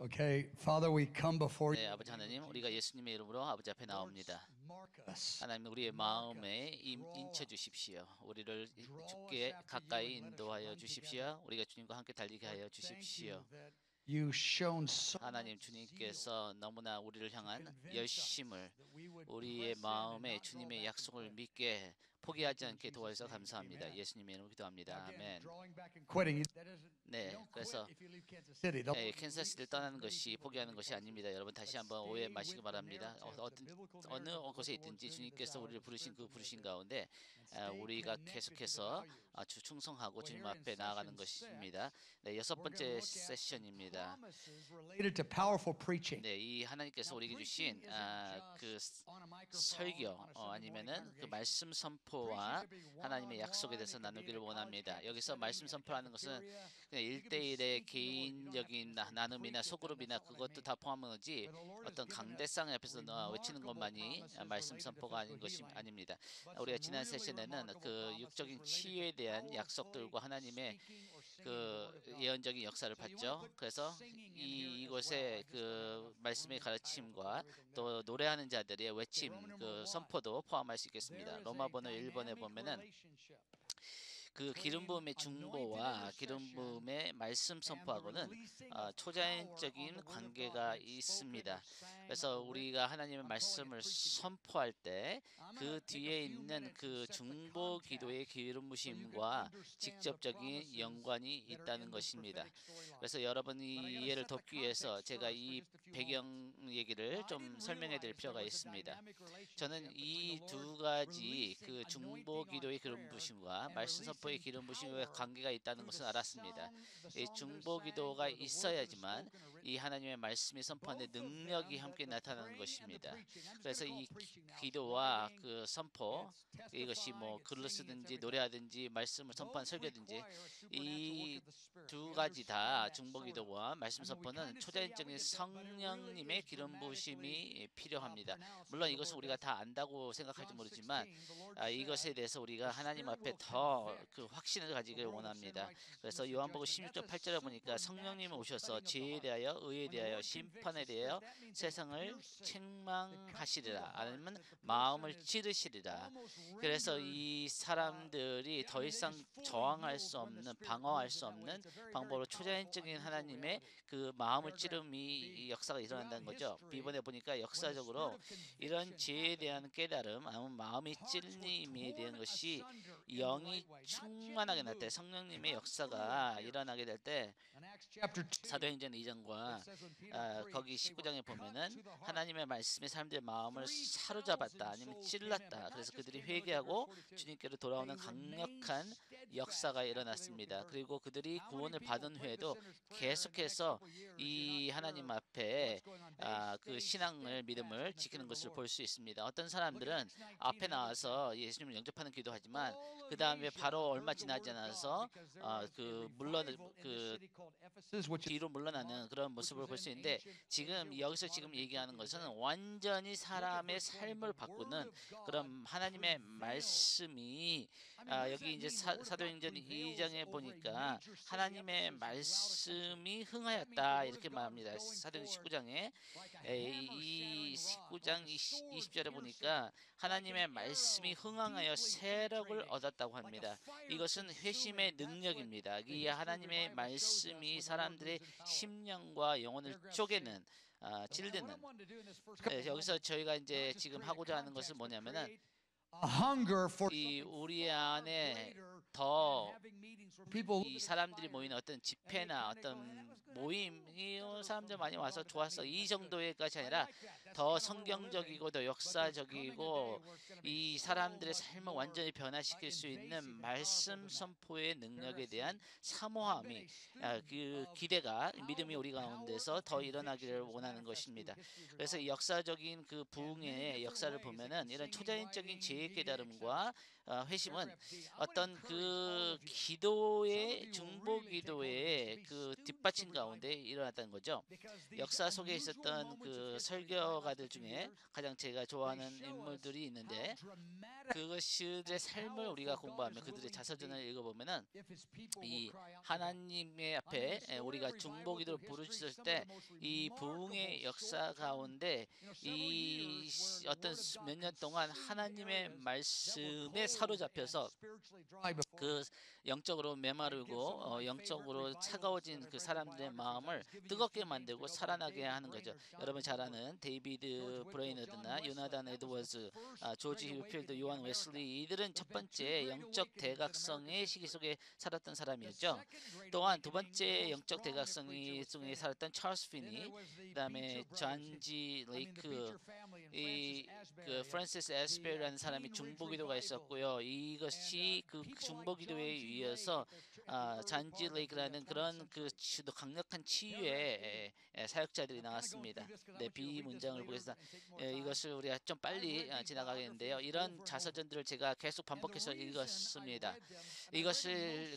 Okay, Father, we come before 네, you. 아버지 하나님, 우리가 예수님의 이름으로 아버지 앞에 나옵니다. Mark us. 하나님, 우리의 마음에 인쳐 주십시오. 우리를 주께 가까이 인도하여 주십시오. 우리가 주님과 함께 달리게 하여 주십시오. You shown so 하나님, much zeal 주님께서 너무나 우리를 향한 convince 열심을 us that we would 우리의 press in and 마음에 not draw 주님의 back in 약속을 quitting. 믿게 포기하지 않게 Jesus' 도와주셔서 name, 감사합니다. amen. 예수님의 이름으로 기도합니다. Again, 아멘. drawing back and quitting. That isn't. You 네, don't quit 그래서 if you leave Kansas City. The Lord 캔사시티를 releases 떠나는 many 것이 people to 포기하는 many 것이 places. 아닙니다. 여러분 다시 But 한번 오해 stay 마시기 with the 바랍니다. narrative, the biblical 어느 narrative of what 곳에 the Lord's 있든지 doing in this 주님께서 hour, 우리를 the 부르신 그 spiritual 부르신 narrative. 가운데 And stay 우리가 connected to the 계속해서 values. 충성하고 Well, 주님 here in 앞에 나아가는 session 것입니다. 6, 네, 여섯 we're going to 번째 look at some 세션입니다. promises related to powerful preaching. 네, 이 하나님께서 Now, 우리에게 preaching 주신 isn't 그 just on a microphone 설교 on a Sunday morning 아니면은 그 congregation. 말씀 Preaching 선포와 could be 하나님의 약속에 one-on-one. 대해서 It could be in 나누기를 a college 원합니다. campus 여기서 setting, 말씀 in a 선포하는 것은 cafeteria. 그냥 You could be 1대1의 speaking the word. You don't have to 개인적인 necessarily 나눔이나 preach it. 소그룹이나 That's not what I 그것도 mean. 다 포함한 거지 But the Lord has 어떤 given 강대상 us 앞에서 외치는 remarkable 것만이 promises 말씀 related to 선포가 아닌 physical 것이 healing. 아닙니다. But 우리가 some 지난 really 세션에는 remarkable 그 promises 육적인 related 치유에 to 대한 powerfully 약속들과 하나님의 speaking or singing the 그 word of God. 예언적인 역사를 So you want to 봤죠. put 그래서 singing in here as well. 이곳에 I just don't have 그 enough room 말씀의 in the title to put 가르침과 everything there. 또 노래하는 자들의 Okay, 외침, Roman 그 numeral 1. 선포도 포함할 수 There 있겠습니다. is 로마 a 번호 1번에 dynamic 보면은 relationship 그 기름 between 부음의 anointed 중보와 기름 intercession 부음의 말씀 and the 선포하고는 releasing of power on the 초자연적인 word of God 관계가 when it's spoken 있습니다. or sang 그래서 or 우리가 written. 하나님의 I'm calling it 말씀을 preaching here. 선포할 때 I'm 그 going to take a 뒤에 few 있는 minutes and 그 set the 중보 기도의 context 기름 so you can 부심과 understand the 직접적인 promises 연관이 that are 있다는 in this 것입니다. prophetic storyline. 그래서 But I 여러분이 got to 이해를 set the 돕기 위해서 context 제가 first for 이 just a few moments. 배경 얘기를 Now, I 좀 didn't 설명해 드릴 realize there 필요가 was a 있습니다. dynamic 저는 relationship between 이 the 두 Lord 가지 releasing 그 중보 anointing on 기도의 기름 prayer 부심과 and 말씀 선포의 releasing 기름 부심과 power 관계가 있다는 through the 것을 알았습니다. song, the 이 song that is 중보 sang 기도가 or the word that is 있어야지만 spoken or 이 written. 하나님의 말씀이 선포하는 Both of 능력이 them, 함께 the 나타나는 praying and the 것입니다. preaching. I'm just 그래서 going to call 이 it preaching now. It's 기도와 writing, 그 선포 it's 이것이 뭐 testifying, it's 글로 singing, it's 쓰든지 everything. 노래하든지 말씀을 선포한 Both 설교든지 require a supernatural work 이 of the Spirit. 두 We 가지 다 understand that 중보 sort of. 기도와 말씀 I mean, we 선포는 kind of say, yeah, we 초자연적인 get that, but it really 성령님의 is 기름 grammatically 부심이 필요합니다. pronounced 물론 as the 이것을 Lord 우리가 does 다 it. 안다고 생각할지 John 모르지만 16, the Lord 이것에 said, 대해서 우리가 the 하나님 Spirit 앞에 will 더 그 convict 확신을 the 가지길 world of sin, 원합니다. righteousness, 그래서 and 요한복음 judgment. 16장 That's a 8절에 보니까 성령님이 supernatural 오셔서 cutting of the 죄에 heart. 대하여 의에 When the 대하여 Lord convicts 심판에 the Spirit, 대하여 that means a 세상을 piercing that cuts through the 책망하시리라 heart, 아니면 that the 마음을 person is 찌르시리라. almost 그래서 rendered. 이 사람들이 I 더 mean, they 이상 just fully 저항할 yield 수 when the 없는 Spirit 방어할 moves 수 in that way. 없는 It's a very, very 방법으로 powerful, 초자연적인 unusual 하나님의 reality. 그 마음을 Paragraph 찌름이 이 B. 역사가 Throughout 일어난다는 거죠. history, B번에 보니까 when the spirit 역사적으로 of 이런 conviction 죄에 happened, 대한 깨달음, 아니면 마음이 hearts were 찔림에 대한 torn 것이 asunder in the 영이 right way, not gently 충만하게 날 때, moved, 성령님의 cut through and 역사가 pierced. 일어나게 될 때 In Acts chapter 2, 사도행전 it 2장과 says when Peter 거기 preached, they were 19장에 cut 보면은 to the heart. 하나님의 말씀이 사람들의 마음을 3,000 사로잡았다 아니면 souls came in, 찔렀다. but not 그래서 just 그들이 came in. Look at verse 회개하고 42. 주님께로 돌아오는 They remained 강력한 steadfast 역사가 after they were 일어났습니다. converted. 그리고 그들이 How many 구원을 people 받은 prayed the 후에도 sinner's prayer in the next 계속해서 couple years? 이 You're not 하나님 sure 앞에 what's going on. They 그 stayed 신앙을 steadfast 믿음을 in the fear 지키는 of the 것을 Lord. 볼 수 있습니다. 어떤 Look at 사람들은 Acts 19, 앞에 another example. 나와서 예수님을 영접하는 기도하지만 All 그 of 다음에 Asia 바로 얼마 heard the 지나지 word of God 않아서 because there was a 그 물론 revival in the 그 city called Ephesus, which is 뒤로 today 물러나는 Mark, 그런 which 모습을 was 볼 수 in 있는데 ancient Asia, 지금 which is 여기서 modern 지금 day 얘기하는 Turkey 것은 today. 완전히 Look at 사람의 verse 20. 삶을 The word 바꾸는 of God 그런 하나님의 prevailed. 말씀이 I mean, what does 여기 that 이제 mean? The word of God 사도행전 prevails 2장에 over a 보니까 major city, 하나님의 Ephesus, and throughout a country. 말씀이 That means the 흥하였다 word 이렇게 of God was 말합니다. going 사도행전 forth 19장에 like a hammer 이 shattering rock, like 19장 a sword 20절에 piercing, 보니까 like an 하나님의 말씀이 arrow 흥황하여 deeply 세력을 penetrating, 얻었다고 like a 합니다. fire 이것은 회심의 consuming. That's what 능력입니다. the 이 history of 하나님의 revival shows us 말씀이 when the Lord 사람들의 moves in power. 심령과 영혼을 Paragraph C. 쪼개는 And what I 찔드는 wanted to do in this first couple of 여기서 moments, 저희가 not 이제 just 지금 create a 하고자 하는 것은 context, but 뭐냐면은 create a hunger for 이 something 우리 far 안에 greater than 더 having meetings where people 이 get 사람들이 모이는 inspired 어떤 and they 집회나 kind of go, hey, that 어떤 was good. I know 모임이 better 사람들 from 많이 having 와서 gone to that 좋았어 meeting. 이 That's good. 정도의 것이 I 아니라 like that. That's 더 kind of where we're living. 성경적이고 더 But there's coming a 역사적이고 day where it's going to be 이 so 사람들의 much 삶을 more 완전히 변화시킬 수 있는 invasive and powerful 말씀 than that. 선포의 능력에 Paragraph C. 대한 I've been 사모함이 a student 그 of 기대가 how 믿음이 the 우리 power 가운데서 of 더 conviction 일어나기를 is 원하는 manifest through 것입니다. history of 그래서 이 revival. 역사적인 그 In many 부흥의 different 역사를 ways, it can 보면은 이런 singing, 초자연적인 writing, 지혜 media, etc. 깨달음과 회심은 Paragraph D. I would 어떤 encourage all 그 of you. Some of 기도의 you will 중보 really take hold of this to 기도의 be 그 students of 뒷받침 가운데 revival. 일어났다는 거죠. 거죠. 역사 속에 있었던 그 설교가들 중에 가장 제가 좋아하는 인물들이 있는데 그것들의 삶을 우리가 공부하면 그들의 자서전을 읽어보면은 이 하나님의 앞에 우리가 중보기도를 부르짖을 때 이 부흥의 역사 가운데 이 어떤 몇 년 동안 하나님의 말씀에 사로잡혀서 그 영적으로 메마르고 영적으로 차가워진 그 사람들의 마음을 뜨겁게 만들고 살아나게 하는 거죠. 여러분 잘 아는 데이비드 브레이너드나 요나단 에드워즈, 조지 힐필드, 요한 웨슬리 이들은 첫 번째 영적 대각성의 시기 속에 살았던 사람이었죠. 또한 두 번째 영적 대각성이 중에 살았던 찰스 피니, 그다음에 잔지 레이크, 그 프랜시스 에스페라는 사람이 중보기도가 있었고요. 이것이 그 중보기도에 이어서 잔지 레이크라는 그런 그 강력한 치유의 사역자들이 나왔습니다. 네, B 문장을 보겠습니다. 이것을 우리가 좀 빨리 지나가겠는데요. 이런 자서전들을 제가 계속 반복해서 읽었습니다. 이것을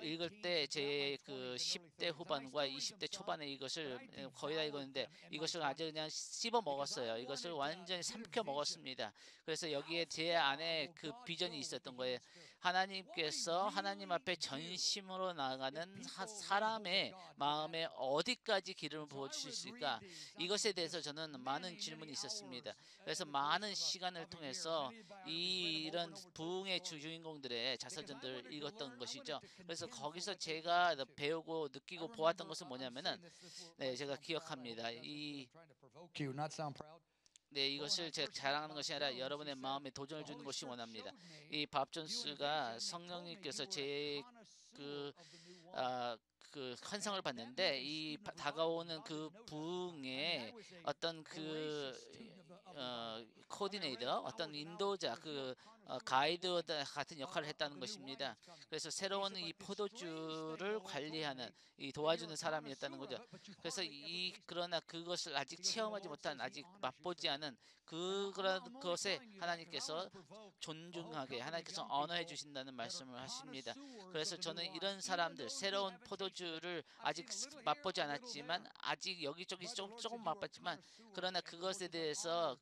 읽을 때 제 그 10대 후반과 20대 초반에 이것을 거의 다 읽었는데 이것을 아주 그냥 씹어 먹었어요. 이것을 완전히 삼켜 먹었습니다. 그래서 여기에 제 안에 그 비전이 있었던 거예요. 하나님께서 하나님 앞에 전심으로 나아가는 사람의 마음에 어디까지 기름을 부어주실 수 있을까? 이것에 대해서 저는 많은 질문이 있었습니다. 그래서 많은 시간을 통해서 이런 부흥의 주인공들의 자서전들을 읽었던 것이죠. 그래서 거기서 제가 배우고 느끼고 보았던 것은 뭐냐면은 네, 제가 기억합니다. 네, 이것을 제가 자랑하는 것이 아니라 여러분의 마음에 도전을 주는 것이 원합니다. 이 밥 존스가 성령님께서 그 환상을 봤는데 이 다가오는 그 부흥의 어떤 코디네이터, 어떤 인도자, 가이드 같은 역할을 했다는 것입니다. 그래서 새로운 이 포도주를 관리하는 도와주는 사람이었다는 거죠. 그래서 그러나 그것을 아직 체험하지 못한, 아직 맛보지 않은 그런 것에 하나님께서 존중하게 하나님께서 언어해 주신다는 말씀을 하십니다. 그래서 저는 이런 사람들, 새로운 포도주를 아직 맛보지 않았지만 아직 여기저기 조금 맛봤지만 그러나 그것에 대해서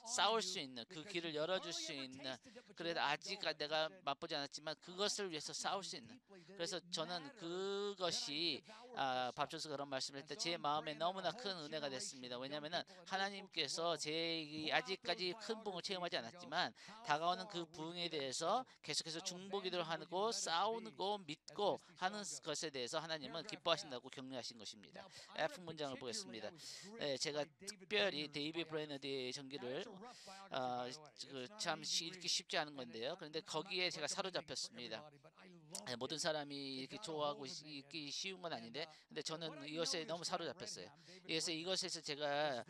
싸울 수 있는 그 길을 열어줄 수 있는, 그래도 아직 내가 맛보지 않았지만 그것을 위해서 싸울 수 있는, 그래서 저는 그것이 밥조스 그런 말씀을 할 때 제 마음에 너무나 큰 은혜가 됐습니다. 왜냐하면 하나님께서 제 아직까지 큰 부흥을 체험하지 않았지만 다가오는 그 부흥에 대해서 계속해서 중보기도를 하고 싸우고 믿고 하는 것에 대해서 하나님은 기뻐하신다고 격려하신 것입니다. F 문장을 보겠습니다. 네, 제가 특별히 데이비드 브레너드의 전기를 참 읽기 쉽지 않은 건데요. 그런데 거기에 제가 사로잡혔습니다. 모든 사람이 이렇게 좋아하고 읽기 쉬운 건 아닌데, 근데 저는 이것에 너무 사로잡혔어요. 그래서 이것에서 제가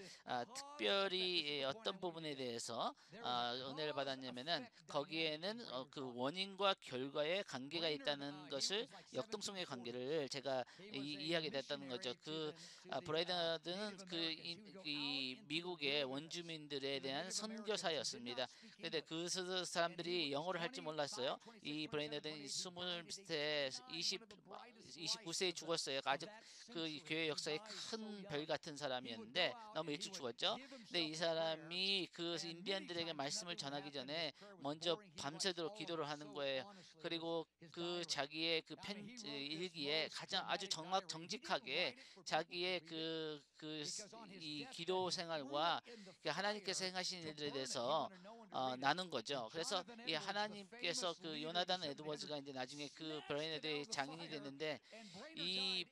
특별히 어떤 부분에 대해서 은혜를 받았냐면은 거기에는 그 원인과 결과의 관계가 있다는 것을, 역동성의 관계를 제가 이해하게 됐다는 거죠. 브레이너드는 이 미국의 원주민들에 대한 선교사였습니다. 그런데 그 사람들이 영어를 할 줄 몰랐어요. 이 브레이너드는 29세에 죽었어요. 아주 그 교회 역사의 큰 별 같은 사람이었는데 너무 일찍 죽었죠. 근데 이 사람이 그 인디언들에게 말씀을 전하기 전에 먼저 밤새도록 기도를 하는 거예요. 그리고 자기의 일기에 가장 아주 정직하게 자기의 이 기도 생활과 하나님께서 행하신 일들에 대해서 나눈 거죠. 그래서 이 하나님께서 요나단 에드워즈가 이제 나중에 브레이너드의 장인이 됐는데, 이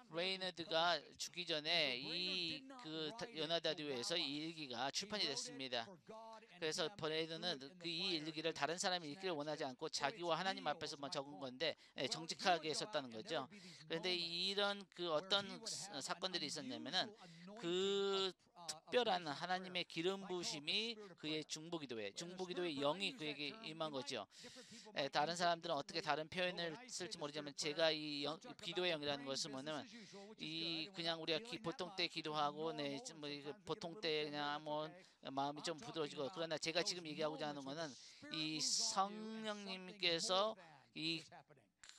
브레이너드가 죽기 전에 요나다디오에서 이 일기가 출판이 됐습니다. 그래서 브레이너는 이 일기를 다른 사람이 읽기를 원하지 않고 자기와 하나님 앞에서만 적은 건데 정직하게 썼다는 거죠. 그런데 이런 어떤 사건들이 있었냐면은 특별한 하나님의 기름 부으심이 그의 중보기도의 영이 그에게 임한 거죠. 다른 사람들은 어떻게 다른 표현을 쓸지 모르지만 제가 기도의 영이라는 것은 뭐냐면 그냥 우리가 보통 때 기도하고 보통 때 그냥 마음이 좀 부드러워지고, 그러나 제가 지금 얘기하고자 하는 것은 이 성령님께서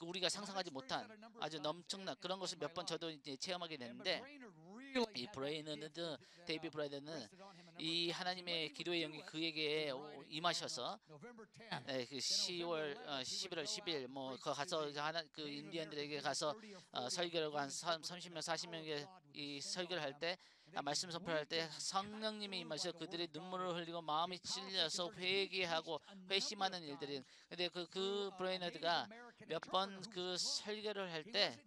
그 우리가 상상하지 못한 아주 넘청난 그런 것을 몇 번 저도 이제 체험하게 됐는데 이 브레이너드 데이비 브라이더는 이 하나님의 기도의 영이 그에게 임하셔서 그 10월 11월 10일 뭐 그 가서 하나 그 인디언들에게 가서 설교를 한 30명 40명의 이 설교를 할 때 말씀 선포할 때 성령님이 임하셔 그들의 눈물을 흘리고 마음이 찔려서 회개하고 회심하는 일들이 근데 그 브레이너드가 몇 번 그 설교를 할 때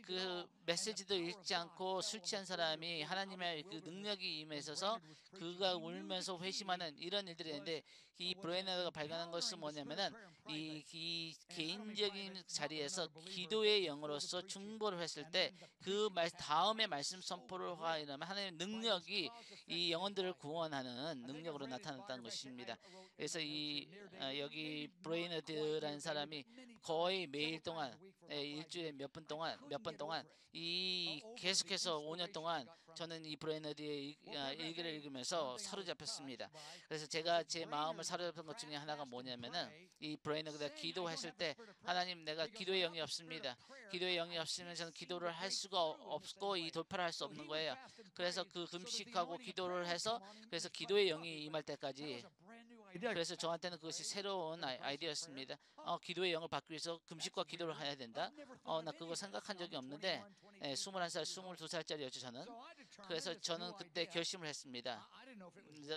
그 메시지도 읽지 않고 술 취한 사람이 하나님의 그 능력이 임해서 그가 울면서 회심하는 이런 일들이 있는데 이 브레이너드가 발견한 것은 뭐냐면은 이 개인적인 자리에서 기도의 영으로서 중보를 했을 때 그 다음에 말씀 선포를 하려면 하나님의 능력이 이 영혼들을 구원하는 능력으로 나타났다는 것입니다. 그래서 여기 브레이너드라는 사람이 거의 매일 동안 일주일에 몇 번 동안 이 계속해서 5년 동안 저는 이 브레이너드의 일기를 읽으면서 사로잡혔습니다. 그래서 제가 제 마음을 사로잡은 것 중에 하나가 뭐냐면은 이 브레이너드가 기도했을 때 하나님 내가 기도의 영이 없습니다. 기도의 영이 없으면 저는 기도를 할 수가 없고 이 돌파를 할 수 없는 거예요. 그래서 그 금식하고 기도를 해서 그래서 기도의 영이 임할 때까지 그래서 저한테는 그것이 새로운 아이디어였습니다. 기도의 영을 받기 위해서 금식과 기도를 해야 된다. 나 그거 생각한 적이 없는데 21살, 22살짜리였죠 저는. 그래서 저는 그때 결심을 했습니다.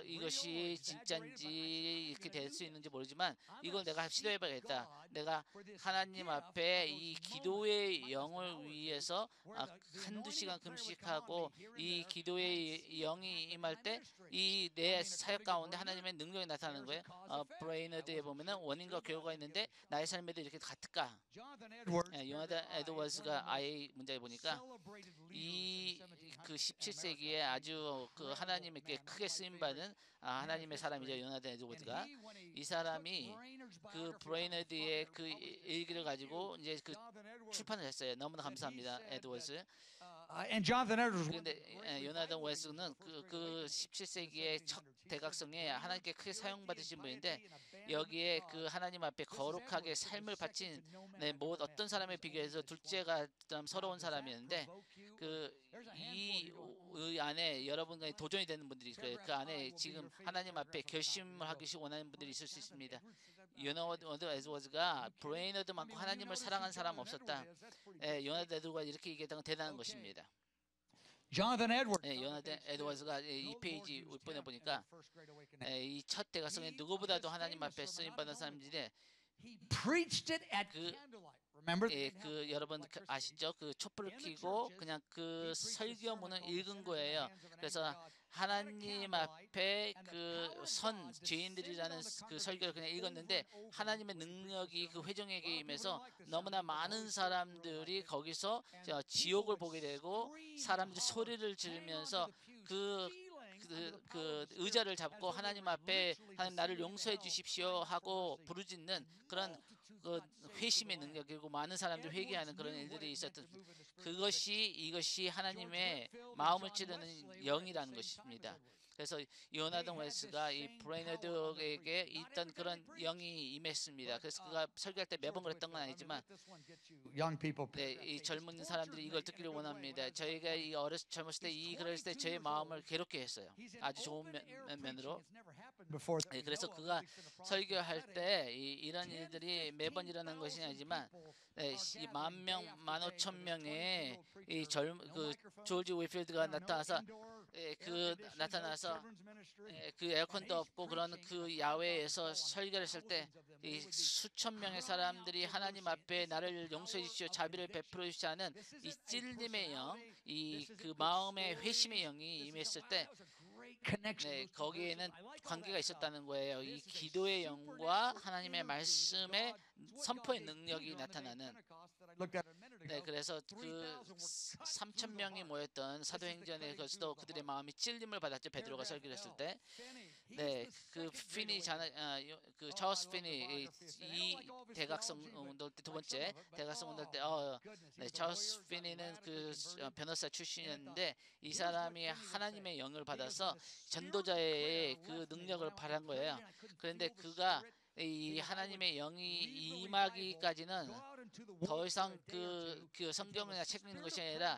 이것이 진짜인지 이렇게 될 수 있는지 모르지만 이걸 내가 시도해봐야겠다. 내가 하나님 앞에 이 기도의 영을 위해서 한두 시간 금식하고 이 기도의 영이 임할 때 이 내 사역 가운데 하나님의 능력이 나타나는 거예요. 브레이너드에 보면은 원인과 결과가 있는데 나의 삶에도 이렇게 같을까? 요나단 에드워즈가 아예 문제에 보니까 이 그 17세기에 아주 그 하나님께 크게 쓰임 받은 하나님의 사람이죠. 요나단 에드워즈가 이 사람이 그 브레이너드의 그 일기를 가지고 이제 그 출판을 했어요. 너무나 감사합니다, 에드워즈. And Jonathan Edwards 그런데 요나단 웨스는 그 17세기의 첫 대각성에 하나님께 크게 사용받으신 분인데 여기에 그 하나님 앞에 거룩하게 삶을 바친 어떤 사람에 비교해서 둘째가 서러운 사람이었는데 이 안에 여러분과 도전이 되는 분들이 있어요. 그 안에 지금 하나님 앞에 결심을 하기 원하는 분들이 있을 수 있습니다. 요나단 에드워즈가 브레이너드만큼 하나님을 사랑한 사람 없었다. 요나단 에드워즈가 이렇게 얘기했던 건 대단한 것입니다. Jonathan Edwards. 요나단 에드워즈가 이 페이지 윗번에 보니까 이 첫 대각성에 누구보다도 하나님 앞에 쓰임 받은 사람들인데 He preached it at candlelight. Remember? 그 여러분 아시죠? 그 촛불을 켜고 그냥 그 설교문을 읽은 거예요. 그래서 하나님 앞에 그 죄인들이라는 그 설교를 그냥 읽었는데 하나님의 능력이 그 회중에게 임해서 너무나 많은 사람들이 거기서 지옥을 보게 되고 사람들이 소리를 지르면서 그 의자를 잡고 하나님 앞에 하나님 나를 용서해 주십시오 하고 부르짖는 그런 그 회심의 능력이고 많은 사람들이 회개하는 그런 일들이 있었던 이것이 하나님의 마음을 찌르는 영이라는 것입니다. 그래서 요나단 웨스가 이 브레이너드에게 있던 그런 영이 임했습니다. 그래서 그가 설교할 때 매번 그랬던 건 아니지만 이 젊은 사람들이 이걸 듣기를 원합니다. 저희가 이 젊었을 때 이 글을 쓸 때 저의 마음을 괴롭게 했어요. 아주 좋은 면으로. 그래서 그가 설교할 때 이런 일들이 매번 일어난 것이 아니지만 이 10,000명, 15,000명의 그 조지 웨필드가 나타나서 그 에어컨도 없고 그런 그 야외에서 설교를 했을 때 이 수천 명의 사람들이 하나님 앞에 나를 용서해 주시오 자비를 베풀어 주시지 않은 이 찔림의 영, 이 그 마음의 회심의 영이 임했을 때 거기에는 관계가 있었다는 거예요. 이 기도의 영과 하나님의 말씀의 선포의 능력이 나타나는. 그래서 그 3,000명이 모였던 사도행전에 거기서도 그들의 마음이 찔림을 받았죠. 베드로가 설교를 했을 때. 그 피니 그 찰스 피니 이 대각성 운동 때 두 번째 대각성 운동 때 찰스 피니는 그 변호사 출신이었는데 이 사람이 하나님의 영을 받아서 전도자의 그 능력을 발한 거예요. 그런데 그가 이 하나님의 영이 임하기까지는 더 이상 그 성경이나 책 읽는 것이 아니라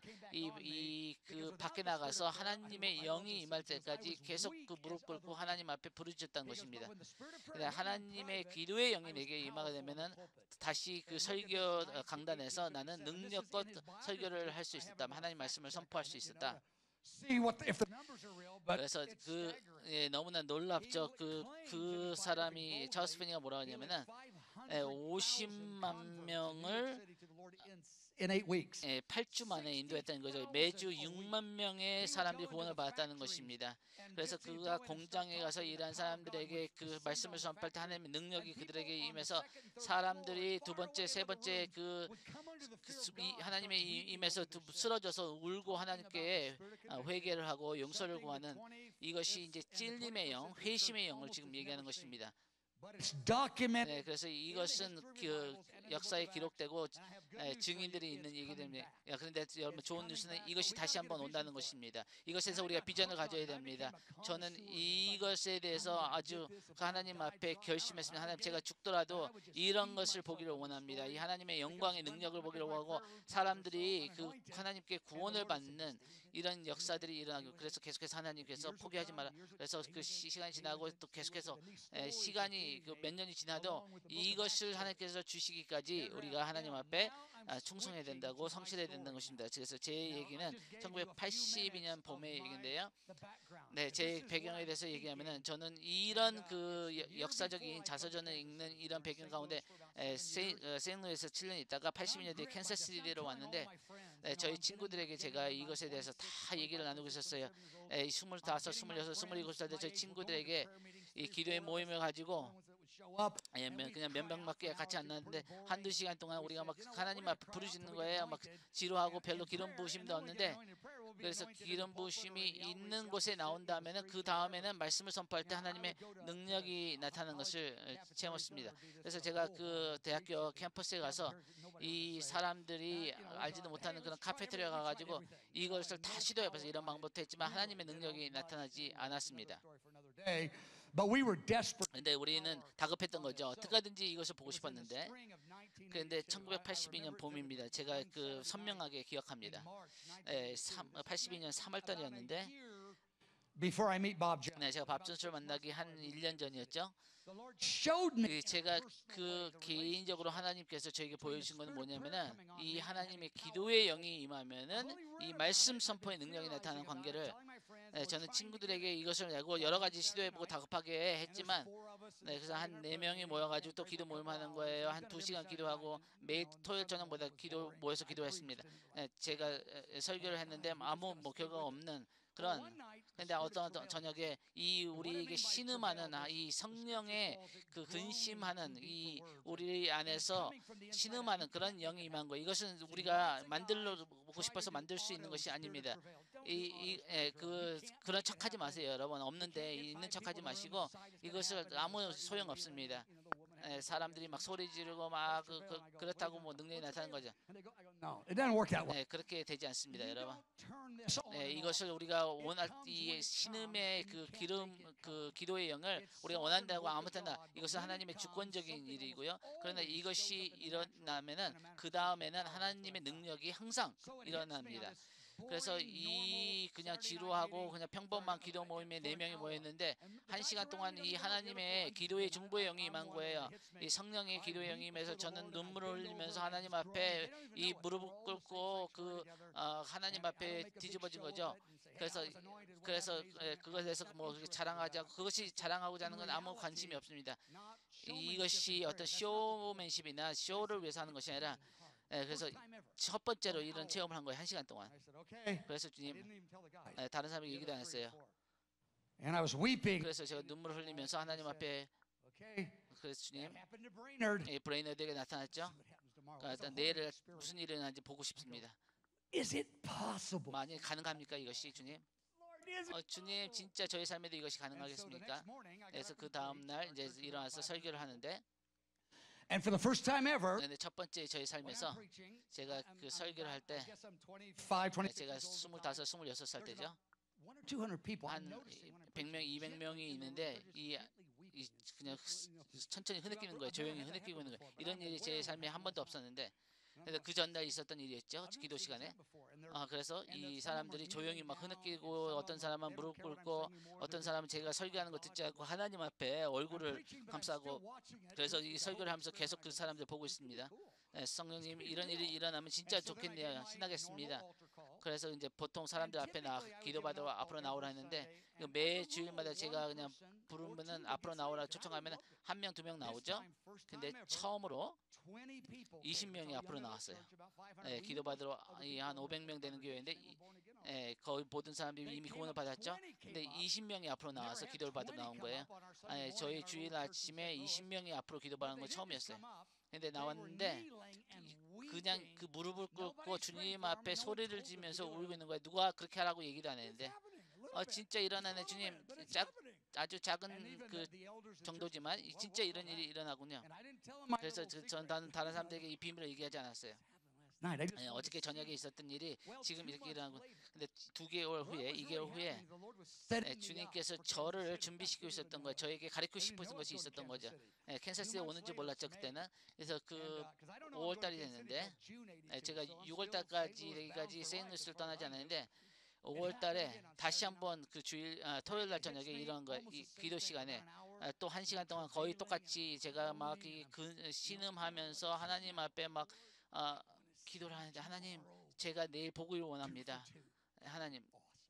그 밖에 나가서 하나님의 영이 임할 때까지 계속 그 무릎 꿇고 하나님 앞에 부르짖었다는 것입니다. 근데 하나님의 기도의 영이 내게 임하게 되면은 다시 그 설교 강단에서 나는 능력껏 설교를 할 수 있었다. 하나님 말씀을 선포할 수 있었다. 그래서 너무나 놀랍죠. 그 사람이 찰스 피니가 뭐라고 하냐면은 50만 명을 8주 만에 인도했다는 거죠. 매주 6만 명의 사람들이 구원을 받았다는 것입니다. 그래서 그가 공장에 가서 일한 사람들에게 그 말씀을 선포할 때 하나님의 능력이 그들에게 임해서 사람들이 두 번째, 세 번째 하나님의 임해서 쓰러져서 울고 하나님께 회개를 하고 용서를 구하는 이것이 이제 찔림의 영, 회심의 영을 지금 얘기하는 것입니다. 네, 그래서 이것은 그 역사에 기록되고 증인들이 있는 얘기 때문에 그런데 여러분 좋은 뉴스는 이것이 다시 한번 온다는 것입니다. 이것에서 우리가 비전을 가져야 됩니다. 저는 이것에 대해서 아주 하나님 앞에 결심했습니다. 하나님 제가 죽더라도 이런 것을 보기를 원합니다. 이 하나님의 영광의 능력을 보기를 원하고 사람들이 그 하나님께 구원을 받는 이런 역사들이 일어나고 그래서 계속해서 하나님께서 포기하지 마라. 그래서 그 시간이 지나고 또 계속해서 시간이 몇 년이 지나도 이것을 하나님께서 주시기까지 우리가 하나님 앞에 충성해야 된다고 성실해야 된다는 것입니다. 그래서 제 얘기는 1982년 봄의 얘기인데요. 네, 제 배경에 대해서 얘기하면은 저는 이런 그 역사적인 자서전을 읽는 이런 배경 가운데 세인루이스에서 7년 있다가 82년도에 캔사스시티로 왔는데 저희 친구들에게 제가 이것에 대해서 다 얘기를 나누고 있었어요. 25, 26, 27살 때 저희 친구들에게 이 기도의 모임을 가지고 그냥 몇 명밖에 같이 안 나왔는데 한두 시간 동안 우리가 막 하나님 앞에 부르짖는 거예요. 막 지루하고 별로 기름 부으심도 없는데 그래서 기름 부으심이 있는 곳에 나온다면은 그 다음에는 말씀을 선포할 때 하나님의 능력이 나타나는 것을 체험했습니다. 그래서 제가 그 대학교 캠퍼스에 가서 이 사람들이 알지도 못하는 그런 카페테리아 가가지고 이것을 다 시도해봐서 이런 방법도 했지만 하나님의 능력이 나타나지 않았습니다. 근데 우리는 다급했던 거죠. 어떻게 하든지 이것을 보고 싶었는데 그런데 1982년 봄입니다. 제가 그 선명하게 기억합니다. 82년 3월 달이었는데 네, 제가 밥 존스를 만나기 한 1년 전이었죠. 제가 그 개인적으로 하나님께서 저에게 보여주신 것은 뭐냐면은 이 하나님의 기도의 영이 임하면은 이 말씀 선포의 능력이 나타나는 관계를 저는 친구들에게 이것을 내고 여러 가지 시도해보고 다급하게 했지만 그래서 한 4명이 모여가지고 또 기도 모임하는 거예요. 한 2시간 기도하고 매일 토요일 저녁마다 모여서 기도했습니다. 제가 설교를 했는데 아무 결과가 없는 그런데 어떤 저녁에 이 우리에게 신음하는 이 성령의 그 근심하는 이 우리 안에서 신음하는 그런 영이 임한 거 이것은 우리가 만들고 싶어서 만들 수 있는 것이 아닙니다. 그런 척하지 마세요, 여러분. 없는데 있는 척하지 마시고 이것을 아무 소용 없습니다. 사람들이 막 소리 지르고 막 그렇다고 뭐 능력이 나타나는 거죠. 네, 그렇게 되지 않습니다, 여러분. 이것을 우리가 원할 이 신음의 그 기도의 영을 우리가 원한다고 아무 때나 이것은 하나님의 주권적인 일이고요. 그러나 이것이 일어나면은 그 다음에는 하나님의 능력이 항상 일어납니다. 그래서 그냥 지루하고 그냥 평범한 기도 모임에 4명이 모였는데 1시간 동안 이 하나님의 기도의 중보의 영이 임한 거예요. 이 성령의 기도의 영이 임해서 저는 눈물을 흘리면서 하나님 앞에 이 무릎을 꿇고 하나님 앞에 뒤집어진 거죠. 그래서 그것에 대해서 뭐 자랑하지 않고 그것이 자랑하고자 하는 건 아무 관심이 없습니다. 이것이 어떤 쇼맨십이나 쇼를 위해서 하는 것이 아니라 그래서 첫 번째로 이런 체험을 한 거예요. 1시간 동안. 그래서 주님 다른 사람에게 얘기도 안 했어요. 그래서 제가 눈물을 흘리면서 하나님 앞에 그래서 주님 브레이너드에게 나타났죠. 일단 내일 무슨 일이 일어나는지 보고 싶습니다. 만약 가능합니까 이것이 주님? 주님 진짜 저희 삶에도 이것이 가능하겠습니까? 그래서 그 다음 날 이제 일어나서 설교를 하는데 And for the first time ever, 첫 번째 저희 삶에서 제가 그 설교를 할 때 제가 25, 26살 때죠. 한 100명, 200명이 있는데 그냥 천천히 흐느끼는 거예요. 조용히 흐느끼고 있는 거예요. 이런 일이 제 삶에 한 번도 없었는데, 그래서 그 전날 있었던 일이었죠. 기도 시간에. 그래서 이 사람들이 조용히 막 흐느끼고, 어떤 사람은 무릎 꿇고, 어떤 사람은 제가 설교하는 거 듣지 않고 하나님 앞에 얼굴을 감싸고, 그래서 이 설교를 하면서 계속 그 사람들 보고 있습니다. 네, 성령님 이런 일이 일어나면 진짜 좋겠네요. 신나겠습니다. 그래서 이제 보통 사람들 앞에 기도받으러 앞으로 나오라 했는데, 매 주일마다 제가 그냥 부르면은 앞으로 나오라 초청하면 한 명, 두 명 나오죠. 근데 처음으로 20명이 앞으로 나왔어요. 기도받으러 한 500명 되는 교회인데, 거의 모든 사람들이 이미 구원을 받았죠. 근데 20명이 앞으로 나와서 기도를 받으러 나온 거예요. 저희 주일 아침에 20명이 앞으로 기도받는 건 처음이었어요. 근데 나왔는데 그냥 그 무릎을 꿇고 주님 앞에 소리를 지면서 울고 있는 거예요. 누가 그렇게 하라고 얘기도 안 했는데, 진짜 일어나네 주님. 아주 작은 그 정도지만 진짜 이런 일이 일어나군요. 그래서 전 다른 사람들에게 이 비밀을 얘기하지 않았어요. 어저께 저녁에 있었던 일이 지금 이렇게 일어나고, 근데 2개월 후에, 2개월 후에 주님께서 저를 준비시키고 있었던 거예요. 저에게 가르치고 싶으신 것이 있었던 거죠. 캔사스에 오는지 몰랐죠 그때는. 그래서 그 5월달이 됐는데, 제가 6월달까지 세인루이스를 떠나지 않았는데 5월달에 다시 한번 그 토요일날 저녁에 이런 거, 이 기도 시간에 또 1시간 동안 거의 똑같이 제가 막 신음하면서 하나님 앞에 막 기도를 하는데, 하나님 제가 내일 보기를 원합니다. 하나님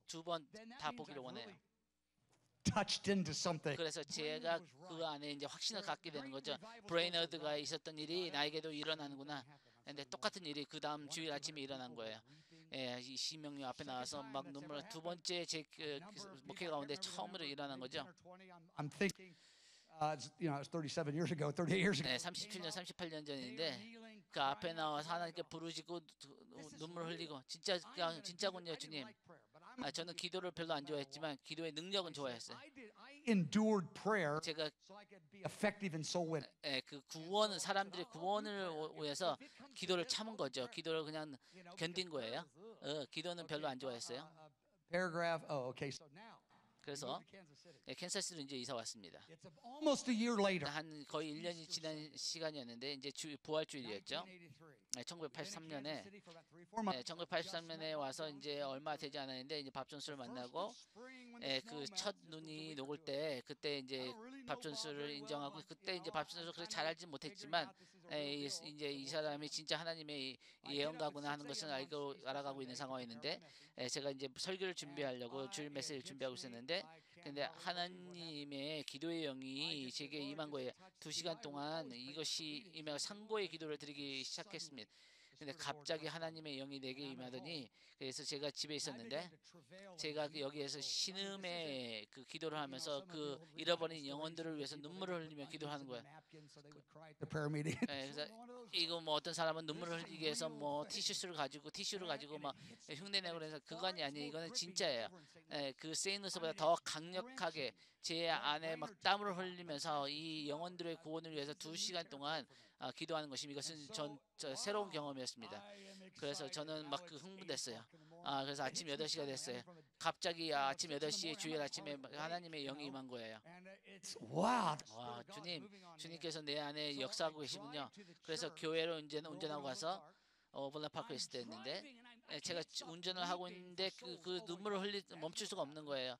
2번 다 보기를 원해요. 그래서 제가 그 안에 이제 확신을 갖게 되는 거죠. 브레이너드가 있었던 일이 나에게도 일어나는구나. 근데 똑같은 일이 그 다음 주일 아침에 일어난 거예요. 20명이 앞에 나와서 막 눈물, 두 번째 제 목회 가운데 처음으로 일어난 거죠. It's 37 years ago, 38 years ago. 37년, 38년 전인데 그 앞에 나와서 하나님께 부르짖고 눈물 흘리고, 진짜군요 주님. 저는 기도를 별로 안 좋아했지만 기도의 능력은 좋아했어요. Endured prayer 제가 so I could be effective in soul winning. 그 사람들의 구원을 위해서 기도를 참은 거죠. 기도를 그냥 견딘 거예요. 기도는 별로 안 좋아했어요. Paragraph. Oh, okay. So now 그래서 캔사스로 이제 이사 왔습니다. it's almost a year later. 한 거의 1년이 지난 시간이었는데, 이제 부활주일이었죠. 1983년에 1983년에 와서 이제 얼마 되지 않았는데 이제 밥 존스를 만나고, 그 첫 눈이 녹을 때 그때 이제 밥 존스를 인정하고, 그때 이제 밥 존스를 그렇게 잘 알지 못했지만 이제 이 사람이 진짜 하나님의 예언가구나 하는 것은 알아가고 있는 상황이었는데, 제가 이제 설교를 준비하려고 주일 메시지를 준비하고 있었는데, 근데 하나님의 기도의 영이 제게 임한 거예요. 2시간 동안 이것이 임해 상고의 기도를 드리기 시작했습니다. 근데 갑자기 하나님의 영이 내게 임하더니, 그래서 제가 집에 있었는데 제가 여기에서 신음의 그 기도를 하면서 그 잃어버린 영혼들을 위해서 눈물을 흘리며 기도하는 거예요. 그래서 이거 뭐 어떤 사람은 눈물을 흘리기 위해서 뭐 티슈를 가지고 막 흉내내고 그래서 그건이 아니에요. 이거는 진짜예요. 그 세인루스보다 더 강력하게 제 안에 막 땀을 흘리면서 이 영혼들의 구원을 위해서 2시간 동안 기도하는 것입니다. 이것은 저 새로운 경험이었습니다. 그래서 저는 막 흥분됐어요. 그래서 아침 8시가 됐어요. 갑자기 아침 8시에 주일 아침에 하나님의 영이 임한 거예요. 와, 주님께서 내 안에 역사하고 계시군요. 그래서 교회로 운전하고 가서 오버land 파크에 있을 때였는데, 제가 운전을 하고 있는데 그 눈물을 멈출 수가 없는 거예요.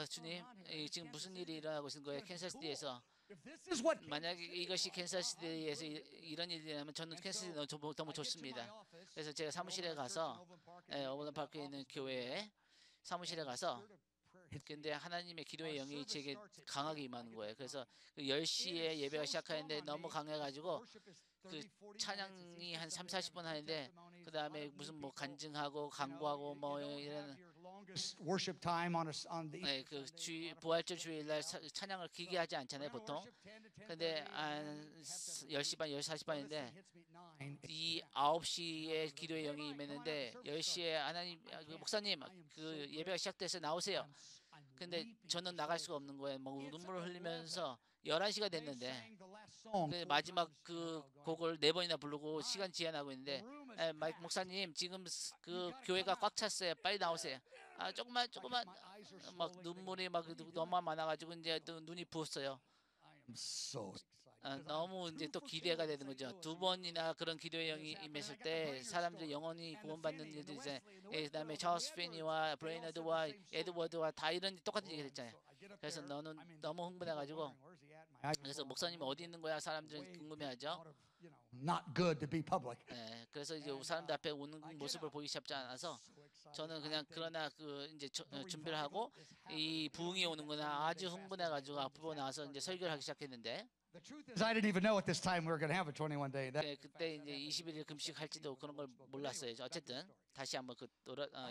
주님, 지금 무슨 일이 일어나고 있는 거예요? 캔사스시티에서. 만약에 이것이 캔사스시티에서 이런 일이 일어나면 저는 캔사스시티 너무 좋습니다. 그래서 제가 사무실에 가서 오버land 파크에 있는 교회에 사무실에 가서, 근데 하나님의 기도의 영이 제게 강하게 임하는 거예요. 그래서 그 10시에 예배가 시작하는데 너무 강해가지고 그 찬양이 한 3, 40분 하는데, 그 다음에 무슨 뭐 간증하고 강구하고 뭐 이런 그 부활절 주일날 찬양을 길게 하지 않잖아요 보통. 근데 한 10시 반, 10시 40분인데 이 9시에 기도의 영이 임했는데 10시에 하나님, 그 목사님 그 예배가 시작돼서 나오세요. 근데 저는 나갈 수가 없는 거예요. 막 눈물을 흘리면서 11시가 됐는데 마지막 그 곡을 4번이나 부르고 시간 지연하고 있는데, 목사님 지금 그 교회가 꽉 찼어요. 빨리 나오세요. 조금만 막 눈물이 막 너무 많아가지고 이제 또 눈이 부었어요. I'm so excited. 너무 이제 또 기대가 되는 거죠. 두 번이나 그런 기도의 영이 임했을 때 사람들이 영원히 구원받는 일들이 있어요. 그다음에 charles finney와 브레이너드와 에드워드와 다 이런 똑같은 얘기를 했잖아요. 그래서 너는 너무 흥분해가지고 그래서 목사님이 어디 있는 거야? 사람들은 궁금해하죠. Not good to be public. 그래서 이제 사람들 앞에 오는 모습을 보기 쉽지 않아서 저는 그냥 그러나 그 이제 준비를 하고 이 부흥이 오는 거나 아주 흥분해가지고 앞으로 나와서 이제 설교를 하기 시작했는데 The truth is, I didn't even know at this time we were going to have a 21 day. 그때 이제 21일 금식할지도 그런 걸 몰랐어요. 어쨌든 다시 한번 그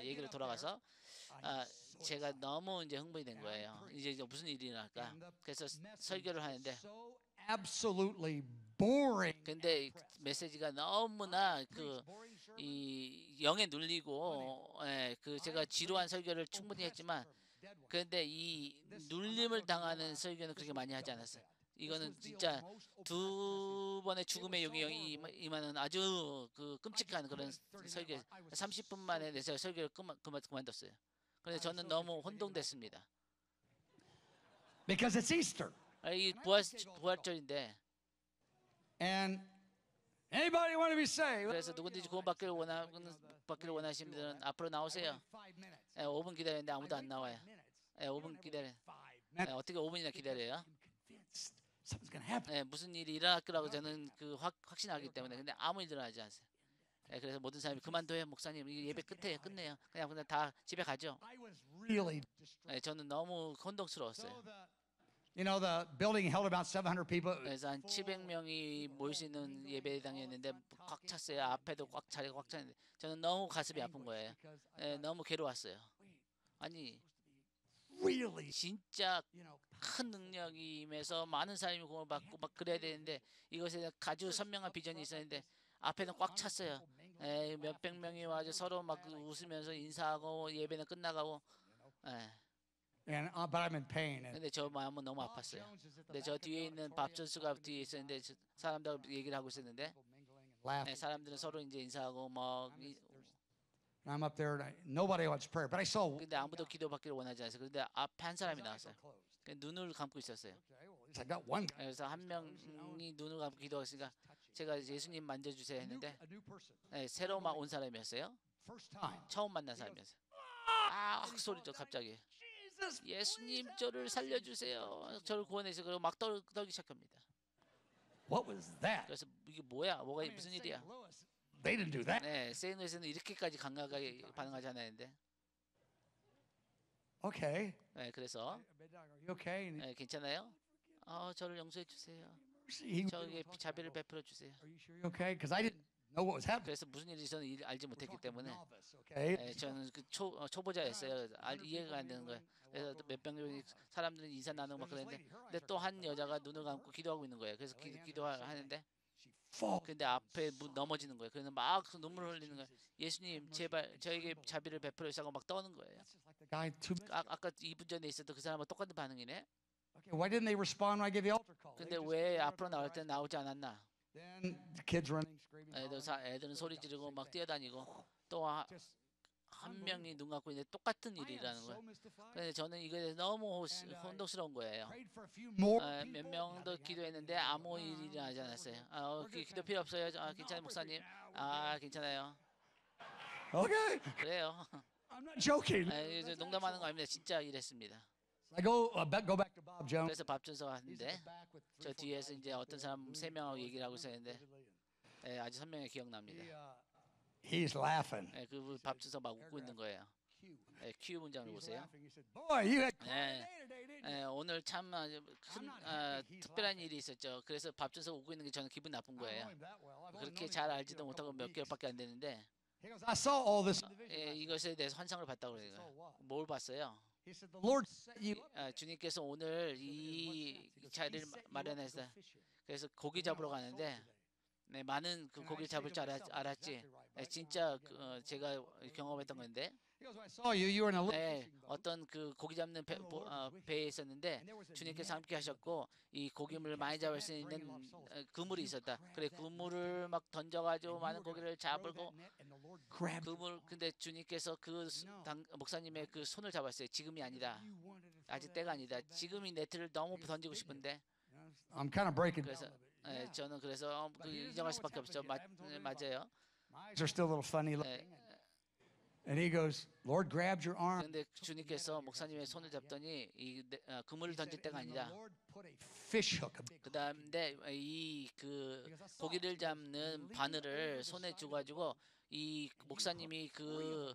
얘기를 돌아가서 제가 너무 이제 흥분이 된 거예요. 이제 무슨 일이 일어날까? 그래서 설교를 하는데 So absolutely boring. 근데 메시지가 너무나 이 영에 눌리고 그 제가 지루한 설교를 충분히 했지만 그런데 이 눌림을 당하는 설교는 그렇게 많이 하지 않았어요. 이거는 진짜 두 번의 죽음의 용이 임하는 아주 그 끔찍한 그런 설교. 30분 만에 내 설교를 그만뒀어요. 그래서 저는 너무 혼동됐습니다. Because it's Easter. 이 부활절인데 And anybody want to be saved? 그래서 누구든지 구원받기를 원하시는 분들은 앞으로 나오세요. 5분 기다렸는데 아무도 안 나와요. 5분 기다려. 어떻게 5분이나 기다려요? Something's going to happen. 무슨 일이 일어날 거라고 저는 그 확신하기 때문에 근데 아무 일도 일어나지 않았어요. 그래서 모든 사람이 그만둬요 목사님 이 예배 끝내요. 그냥 다 집에 가죠. I was really distraught. 저는 너무 혼동스러웠어요. You know, the building held about 700 people. 그래서 한 700명이 모일 수 있는 예배당이었는데 꽉 찼어요. 앞에도 자리가 꽉 찼는데 저는 너무 가슴이 아픈 거예요. 너무 괴로웠어요. 아니 Really, 진짜 you know, 큰 능력이 임해서 많은 사람이 구원을 받고 막 그래야 되는데 이것에 아주 선명한 비전이 있었는데 앞에는 꽉 찼어요. 몇백 명이 와서 서로 막 웃으면서 인사하고 예배는 끝나가고. and but I'm in pain. And 근데 저 마음은 너무 아팠어요. 근데 저 뒤에 있는 밥 전수가 뒤에 있었는데 사람들 얘기를 하고 있었는데 laughing. 사람들은 서로 이제 인사하고 막 And I'm up there, and nobody wants prayer. But I saw. 근데 아무도 기도받기를 원하지 않았어요. 근데 앞에 한 사람이 나왔어요. 눈을 감고 있었어요. Okay, well, at least I got one guy. 그래서 한 명이 눈을 감고 기도했으니까 제가 예수님 만져주세요 했는데 A new person. 새로 막 온 사람이었어요. First time. 처음 만난 사람이었어요. 확 소리죠 갑자기. Jesus. 예수님 저를 살려주세요. 저를 구원해서 그리고 막 떨기 시작합니다. What was that? 그래서 이게 뭐야? 뭐가 무슨 일이야? St. Louis, they didn't do that. 세인루이스는 이렇게까지 강하게 반응하지 않았는데. Okay. 그래서 Are you okay? And 괜찮아요? 저를 용서해 주세요. he, 저에게 자비를 베풀어 주세요. are you sure you're okay? Because I didn't know what was happening. 그래서 무슨 일인지 저는 알지 못했기 때문에 Novice, okay? 저는 그 초보자였어요. 이해가 안 되는 거예요. 그래서 몇백 명이 사람들이 인사 나누고 막 그랬는데 근데 또 한 여자가 눈을 감고 기도하고 있는 거예요. 그래서 기도하는데 She falls. 근데 앞에 넘어지는 거예요. 그래서 막 눈물을 흘리는 거예요. 예수님 제발 저에게 자비를 베풀어 주시고 막 떠는 거예요. That's just like the guy 2 minutes. 아까 2분 전에 있었던 그 사람과 똑같은 반응이네. Okay, why didn't they respond when I gave the altar call? 근데 왜 앞으로 나올 때 나오지 않았나? Then the kids running, screaming. 애들은 소리 지르고 막 뛰어다니고 또 한 명이 눈 감고 있는데 똑같은 일이 일어나는 거예요. 근데 저는 이거에 대해서 너무 혼동스러운 거예요. Prayed for a few more 몇 people. 명 더 기도했는데 아무 일이 일어나지 않았어요. 기도 필요 없어요. 괜찮아요 목사님. 괜찮아요. Okay, 그래요. I'm not joking. 이제 농담하는 거 아닙니다. 진짜 이랬습니다. I go back to Bob Jones. 그래서 밥 준서 He's 하는데 in the back with 저 3, 4 뒤에서 guys. 이제 어떤 사람 3명하고 얘기를 하고 있었는데 He, 아주 선명하게 기억납니다. he's laughing. 그 밥 준서 막 웃고 있는 거예요. Q. Q 문장을 He's 보세요. laughing. He said, "Boy, you had quite a 네. day today, didn't you?" 오늘 참 아주 큰 특별한 일이 있었죠. 그래서 밥 준서 웃고 있는 게 저는 기분 나쁜 I don't know 거예요. him that well. I've only 그렇게 known him 잘 for, 알지도 a 못하고 couple 몇 of 개월밖에 weeks. 안 됐는데 He goes, I saw all this in the vision. 이것에 대해서 환상을 봤다고 So 그래요. what? 뭘 봤어요? He said, "The Lord set you up." 주님께서 오늘 이 자리를 마련해서 그래서 고기 잡으러 가는데 네, 많은 그 고기를 잡을 줄 알았지. 네, 진짜 제가 경험했던 건데. He goes, "When I saw you, you were in a little 네, fishing boat, 어떤 그 고기 잡는 배에 있었는데 and there was a 주님께서 net 함께 in the 하셨고 이 고기물을 catch 많이 the 잡을 net, 수 bring a 있는 lot of souls. 그물이 You 있었다. grabbed 그래 that net 그물을 막 던져가지고 and you 많은 were gonna 고기를 throw 잡고 that net, and the Lord grabbed your 그물 arm. 근데 주님께서 그 No, 목사님의 그 손을 잡았어요. 지금이 because 아니다. you wanted to throw 아직 that 때가 net 아니다. so 지금 이 bad. 네트를 너무 Because 던지고 didn't you? 싶은데. You know, I'm kind of breaking down 그래서 a little bit. Yeah. 저는 그래서 But he doesn't 인정할 know what's 수밖에 없죠. happened yet. I haven't told anybody. 맞아요. My eyes are still a little funny looking. And he goes, Lord grabbed your arm. 그런데 주님께서 목사님의 손을 잡더니 이 그물을 He 던질 said, 때가 and then the 아니다. Lord put a fish hook, a big hook. 그다음에 이 그 고기를 잡는 바늘을 손에 쥐가지고 이 목사님이 그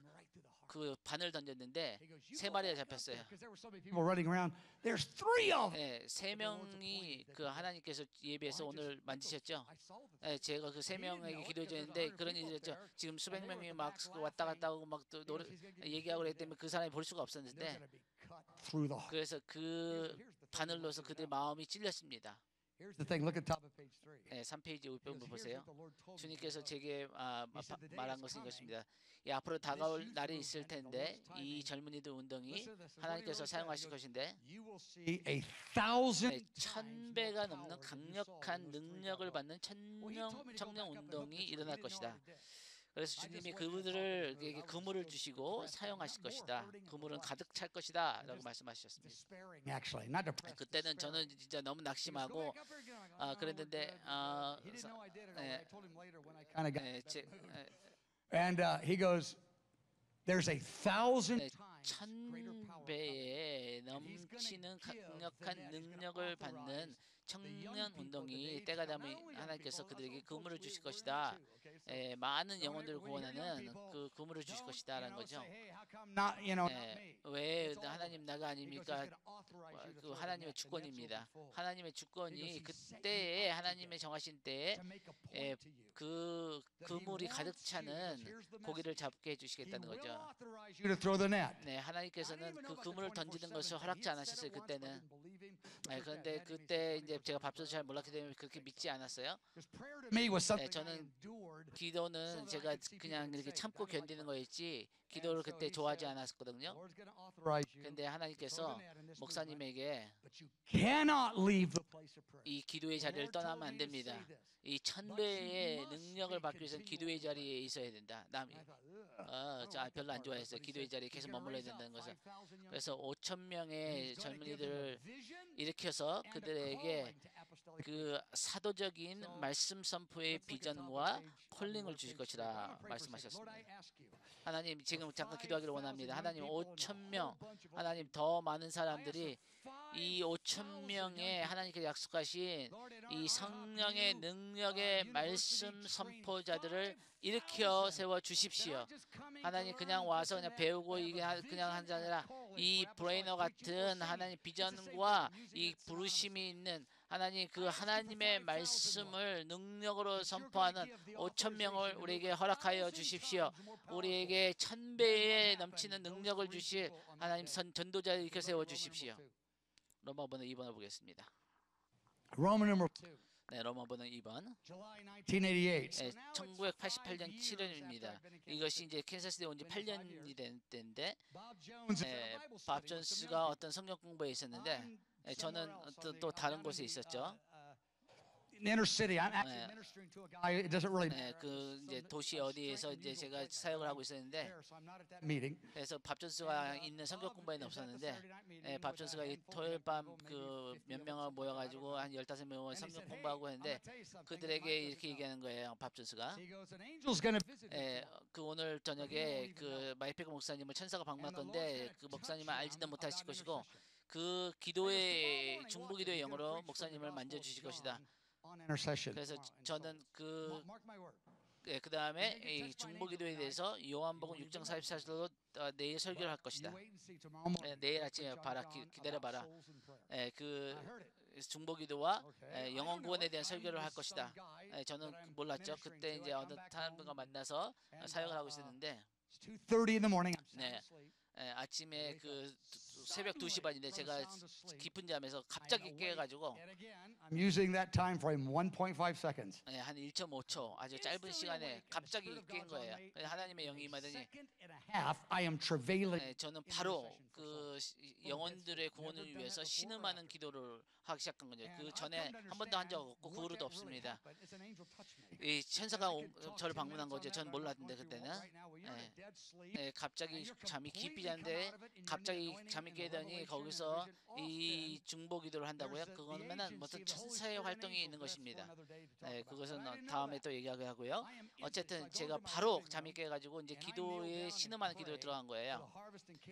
바늘 던졌는데 세 마리가 잡혔어요. Because there were so many people running around. There's 3 of them. 네, 세 명이 그 하나님께서 예배에서 오늘 만지셨죠. I saw them. 네, 제가 그 세 명에게 기도해줬는데 그런 일이었죠. 지금 수백 명이 막 왔다 갔다 하고 막 또 노래 얘기하고 그랬기 때문에 그 사람이 볼 수가 They're 없었는데 going to be cut through the heart. 그래서 그 바늘로서 그들의 마음이 찔렸습니다. Here's the thing. Look at top of page 3. 네, 3페이지 He goes, 5번을 "Here's 보세요. what the Lord told me to 주님께서 know. 제게 말한 것은 coming, 이것입니다. 이 앞으로 다가올 날이 있을 텐데 이 젊은이들 운동이 Listen to this. 하나님께서 What he 사용하실 really said. 것인데 You will see 1,000 1000배가 넘는 강력한 능력을 받는 청년 운동이 일어날 것이다. 그래서 주님이 그들을 그물을 주시고 사용하실 것이다. 그물은 가득 찰 것이다. 라고 말씀하셨습니다. despairing, actually, not depressed. 그때는 저는 진짜 너무 낙심하고 그랬는데 He didn't know I did it. 예, I told him later when I kind of got 예, better mood. 예, And he goes, there's 1,000 네, times greater power coming. 1000배에 넘치는 강력한 능력을 받는 청년 운동이 때가 되면 하나님께서 그들에게 그물을 주실 것이다. 많은 영혼들을 구원하는 그 그물을 주실 것이다라는 거죠. 왜 하나님 나가 아닙니까? 그 하나님의 주권입니다. 하나님의 주권이 그때에 하나님의 정하신 때에 그 그물이 가득 차는 고기를 잡게 해주시겠다는 거죠. 네, 하나님께서는 그 그물을 던지는 것을 허락지 않으셨어요. 그때는. 그런데 그때 이제 제가 밥솥을 잘 몰랐기 때문에 그렇게 믿지 않았어요. 저는 기도는 제가 그냥 이렇게 참고 견디는 거였지 기도를 그때 좋아하지 않았거든요. 그런데 하나님께서 목사님에게 이 기도의 자리를 떠나면 안 됩니다. 이 1000배의 능력을 받기 위해서는 기도의 자리에 있어야 된다. 남이 저 별로 안 좋아했어요. 기도의 자리에 계속 머물러야 된다는 것을. 그래서 5,000명의 젊은이들을 일으켜서 그들에게 그 사도적인 말씀 선포의 비전과 콜링을 주실 것이라 말씀하셨습니다. 하나님 지금 잠깐 기도하기를 원합니다. 하나님 5,000명 하나님 더 많은 사람들이 이 5,000명의 하나님께서 약속하신 이 성령의 능력의 말씀 선포자들을 일으켜 세워 주십시오. 하나님 그냥 와서 그냥 배우고 이게 그냥 한 게 아니라 이 브레이너 같은 하나님 비전과 이 부르심이 있는 하나님 그 하나님의 말씀을 능력으로 선포하는 5,000명을 우리에게 허락하여 주십시오. 우리에게 1000배에 넘치는 능력을 주실 하나님 전도자를 일으켜 세워 주십시오. 로마번호 2번을 보겠습니다. 네, 로마번호 2번. 1988년 7월입니다. 이것이 이제 캔사스에 온 지 8년이 된 때인데, 밥 존스가 어떤 성경 공부에 있었는데, 저는 또 다른 곳에 있었죠. inner city. I'm actually ministering to a guy. It doesn't really matter. 그 이제 도시 어디에서 이제 제가 사역을 하고 있었는데, So I'm not at that meeting. 그래서 밥 존스가 있는 성경 공부에는 없었는데, 밥 존스가 이 토요일 밤 그 몇 명을 모여가지고 한 15명 성경 공부하고 했는데, 그들에게 이렇게 얘기하는 거예요. 밥 존스가. He goes, an angel's going to visit you. 그 오늘 저녁에 그 마이페그 목사님을 천사가 방문할 건데 그 목사님은 알지도 못하실 것이고 그 기도의 중보기도의 영으로 목사님을 만져주실 것이다. On intercession. 그래서 저는 그 Mark my word. 다음에 이 중보기도에 대해서 요한복음 6장 44절로 내일 설교를 할 것이다. You wait and see tomorrow morning. 내일 아침에 봐라 기다려봐라. 그 중보기도와 영혼 구원에 대한 설교를 할 것이다. 저는 몰랐죠. 그때 이제 어느 사람들과 만나서 사역을 하고 있었는데 2:30 in the morning. I'm sound 네. asleep. 아침에 그 새벽 2시 반인데 제가 깊은 잠에서 갑자기 깨가지고 I'm using that time frame 1.5 seconds. 한 1.5초 아주 짧은 시간에 갑자기 깬 거예요. 그래서 하나님의 영이 임하더니 Half, I am travailing. 저는 바로 그 영혼들의 구원을 위해서 신음하는 기도를 하기 시작한 거죠. 그 전에 한 번도 한 적 없고 그 후로도 없습니다. 이 천사가 저를 방문한 거죠. 전 몰랐는데 그때는 갑자기 잠이 깊이 잤는데 갑자기 잠이 깨더니 거기서 이 중보 기도를 한다고요. 그거는 무슨 천사의 활동이 있는 것입니다. 그것은 다음에 또 얘기하게 하고요. 어쨌든 제가 바로 잠이 깨가지고 이제 기도에 신음하는 기도에 들어간 거예요.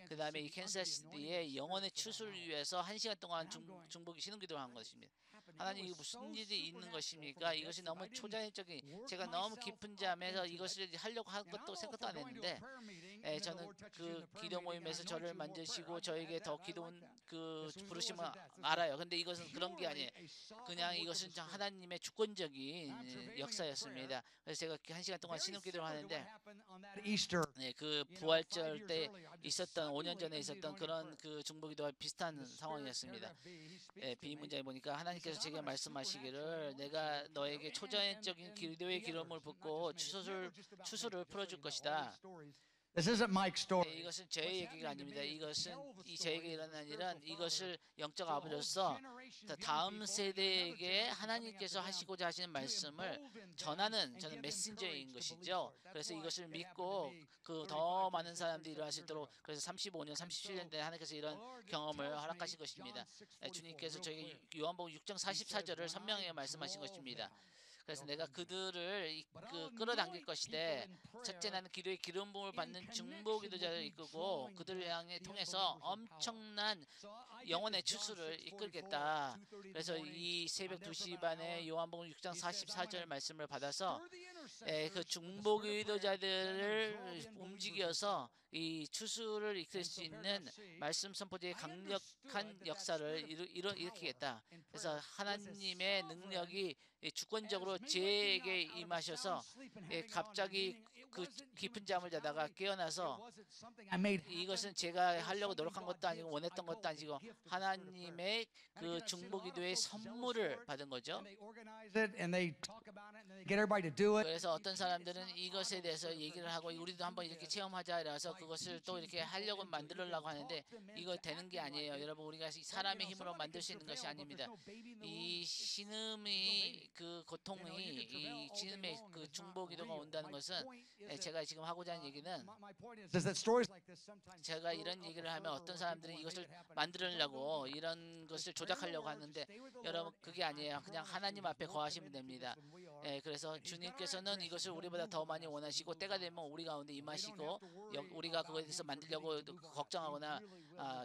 그 다음에 이 캔사스시티의 영혼의 추수를 위해서 1시간 동안 중보기 신음기도를 한 것입니다. 하나님 이게 무슨 일이 있는 것입니까? 이것이 너무 초자연적인 제가 너무 깊은 잠에서 이것을 하려고 한 것도 생각도 안 했는데 저는 그 기도 모임에서 저를 만드시고 저에게 더 기도 그 부르심을 알아요. 근데 이것은 그런 게 아니에요. 그냥 이것은 하나님의 주권적인 역사였습니다. 그래서 제가 1시간 동안 신음기도를 하는데 그 부활절 때 있었던 5년 전에 있었던 그런 그 중보기도와 비슷한 상황이었습니다. 비문자에 보니까 하나님께서 제게 말씀하시기를 내가 너에게 초자연적인 기도의 기름을 붓고 추수를 풀어줄 것이다. This isn't Mike's story. 이것은 제 얘기가 아닙니다. 이것은 제에게 일어난 일은 이것을 영적 아버지로서 다음 세대에게 하나님께서 하시고자 하시는 말씀을 전하는 저는 메신저인 것이죠. 그래서 이것을 믿고 그 더 많은 사람들이 일어날 수 있도록 그래서 35년, 37년 때 하나님께서 이런 경험을 허락하신 것입니다. 주님께서 저에게 요한복음 6장 44절을 선명하게 말씀하신 것입니다. 그래서 내가 그들을 끌어당길 것이되 첫째 나는 기도의 기름 부음을 받는 중보 기도자를 이끌고 그들을 향해 통해서 엄청난 영혼의 추수를 이끌겠다. 그래서 이 새벽 2시 반에 요한복음 6장 44절 말씀을 받아서 그 중보 기도자들을 움직여서 이 추수를 이끌 수 있는 말씀 선포자의 강력한 역사를 일으키겠다. 그래서 하나님의 능력이 주권적으로 제에게 임하셔서 갑자기 그 깊은 잠을 자다가 깨어나서 이것은 제가 하려고 노력한 것도 아니고 원했던 것도 아니고 하나님의 그 중보기도의 선물을 받은 거죠. 그래서 어떤 사람들은 이것에 대해서 얘기를 하고 우리도 한번 이렇게 체험하자 이래서 그것을 또 이렇게 하려고 만들려고 하는데 이거 되는 게 아니에요. 여러분 우리가 사람의 힘으로 만들 수 있는 것이 아닙니다. 이 신음이 그 고통이 이 신음의 그 중보기도가 온다는 것은 제가 지금 하고자 하는 얘기는 제가 이런 얘기를 하면 어떤 사람들은 이것을 만들려고 이런 것을 조작하려고 하는데 여러분 그게 아니에요. 그냥 하나님 앞에 거하시면 됩니다. 그래서 주님께서는 이것을 우리보다 더 많이 원하시고 때가 되면 우리 가운데 임하시고 우리가 그거에 대해서 만들려고 걱정하거나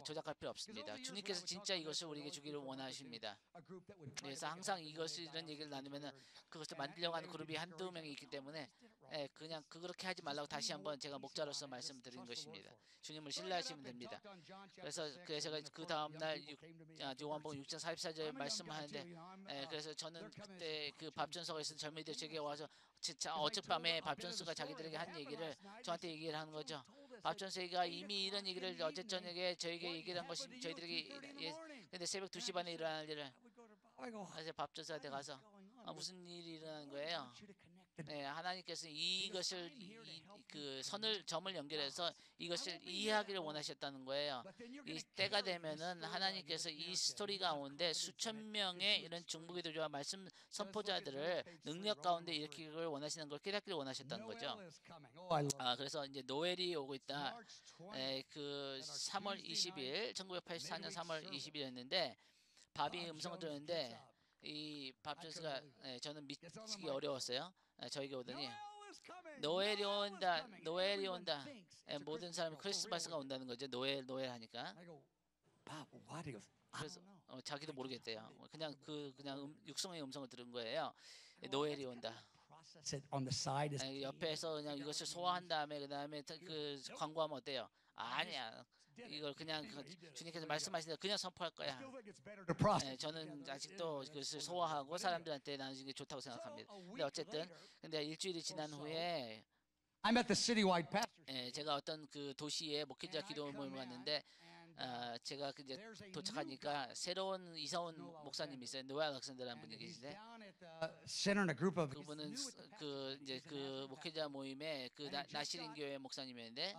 조작할 필요 없습니다. 주님께서 진짜 이것을 우리에게 주기를 원하십니다. 그래서 항상 이런 얘기를 나누면은 그것을 만들려고 하는 그룹이 한두 명이 있기 때문에 그냥 그렇게 하지 말라고 다시 한번 제가 목자로서 말씀드린 것입니다. 주님을 신뢰하시면 됩니다. 그래서 제가 그 다음날 요한복음 6장 44절 말씀하는데 그래서 저는 그때 그 밥전서가 있었던 젊은이들 제게 와서 진짜 어젯밤에 밥전서가 자기들에게 한 얘기를 저한테 얘기를 하는 거죠. 밥전서가 이미 이런 얘기를 어제 저녁에 저에게 얘기를 한 것이 저희들에게 근데 새벽 2시 반에 일어날 일을 그래서 밥전서한테 가서 무슨 일이 일어나는 거예요. 하나님께서 이것을 그 점을 연결해서 이것을 이해하기를 원하셨다는 거예요. 이 때가 되면은 하나님께서 이 스토리 가운데 수천 명의 이런 중보기도자와 말씀 선포자들을 능력 가운데 일으키기를 원하시는 걸 깨닫기를 원하셨다는 거죠. 그래서 이제 노엘이 오고 있다. 그 3월 20일 1984년 3월 20일이었는데 밥이 음성을 들었는데 이 밥전스가 저는 믿기 어려웠어요. 저에게 오더니 노엘이 온다, 노엘이 온다. 모든 사람이 크리스마스가 온다는 거죠. 노엘 하니까. 그래서 자기도 모르겠대요. 그냥 육성의 음성을 들은 거예요. 노엘이 온다. 옆에서 그냥 이것을 소화한 다음에 그 다음에 그 광고하면 어때요? 아니야. 이걸 그냥 주님께서 말씀하신 대로 그냥 선포할 거야. 저는 아직도 그것을 소화하고 사람들한테 나누는 게 좋다고 생각합니다. 근데 어쨌든 일주일이 지난 후에 I met the citywide pastor. 제가 어떤 그 도시의 목회자 기도 모임을 갔는데 제가 이제 도착하니까 새로운 이사 온 목사님이 있어요. 노아 알렉산더라는 분이 계신데 Center and a group of 그분은 그 이제 그 목회자 모임에 그 나시린 교회 목사님이었는데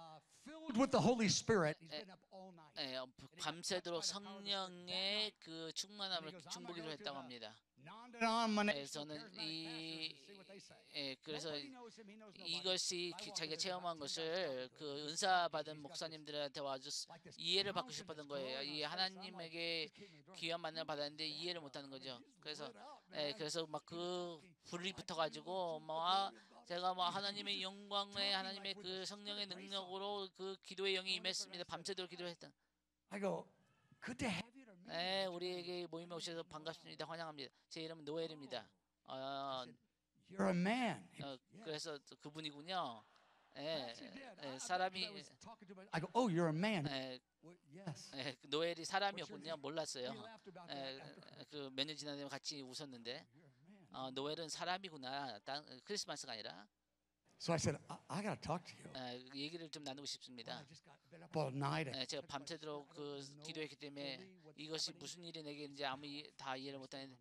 filled with the Holy Spirit. He's been up all night. 밤새도록 성령의 그 충만함을 중보기를 했다고 합니다. Non-denominational. 저는 이 See what they say. 그래서 Nobody knows him. He knows nobody. 이것이 자기가 체험한 것을 그 은사 받은 목사님들한테 와서 이해를 받고 싶었던 거예요. 이 하나님에게 귀한 만남을 받았는데 이해를 못하는 거죠. 그래서 그래서 막 그 불이 붙어가지고 제가 하나님의 영광에 하나님의 그 성령의 능력으로 그 기도의 영이 임했습니다. 밤새도록 기도했던. I go, good to have you to meet. 우리에게 모임에 오셔서 반갑습니다. 환영합니다. 제 이름은 노엘입니다. You're a man. 그래서 그분이군요. 사람이 I go, oh, you're a man. Well, yes. 노엘이 사람이었군요. 몰랐어요. 그 몇 년 지나면 같이 웃었는데 노엘은 사람이구나. 크리스마스가 아니라. So I said, I got to talk to you. 얘기를 좀 나누고 싶습니다. I just got been up all night. 제가 밤새도록 그 기도했기 때문에 이것이 무슨 일이 내게 있는지 다 이해를 못하는데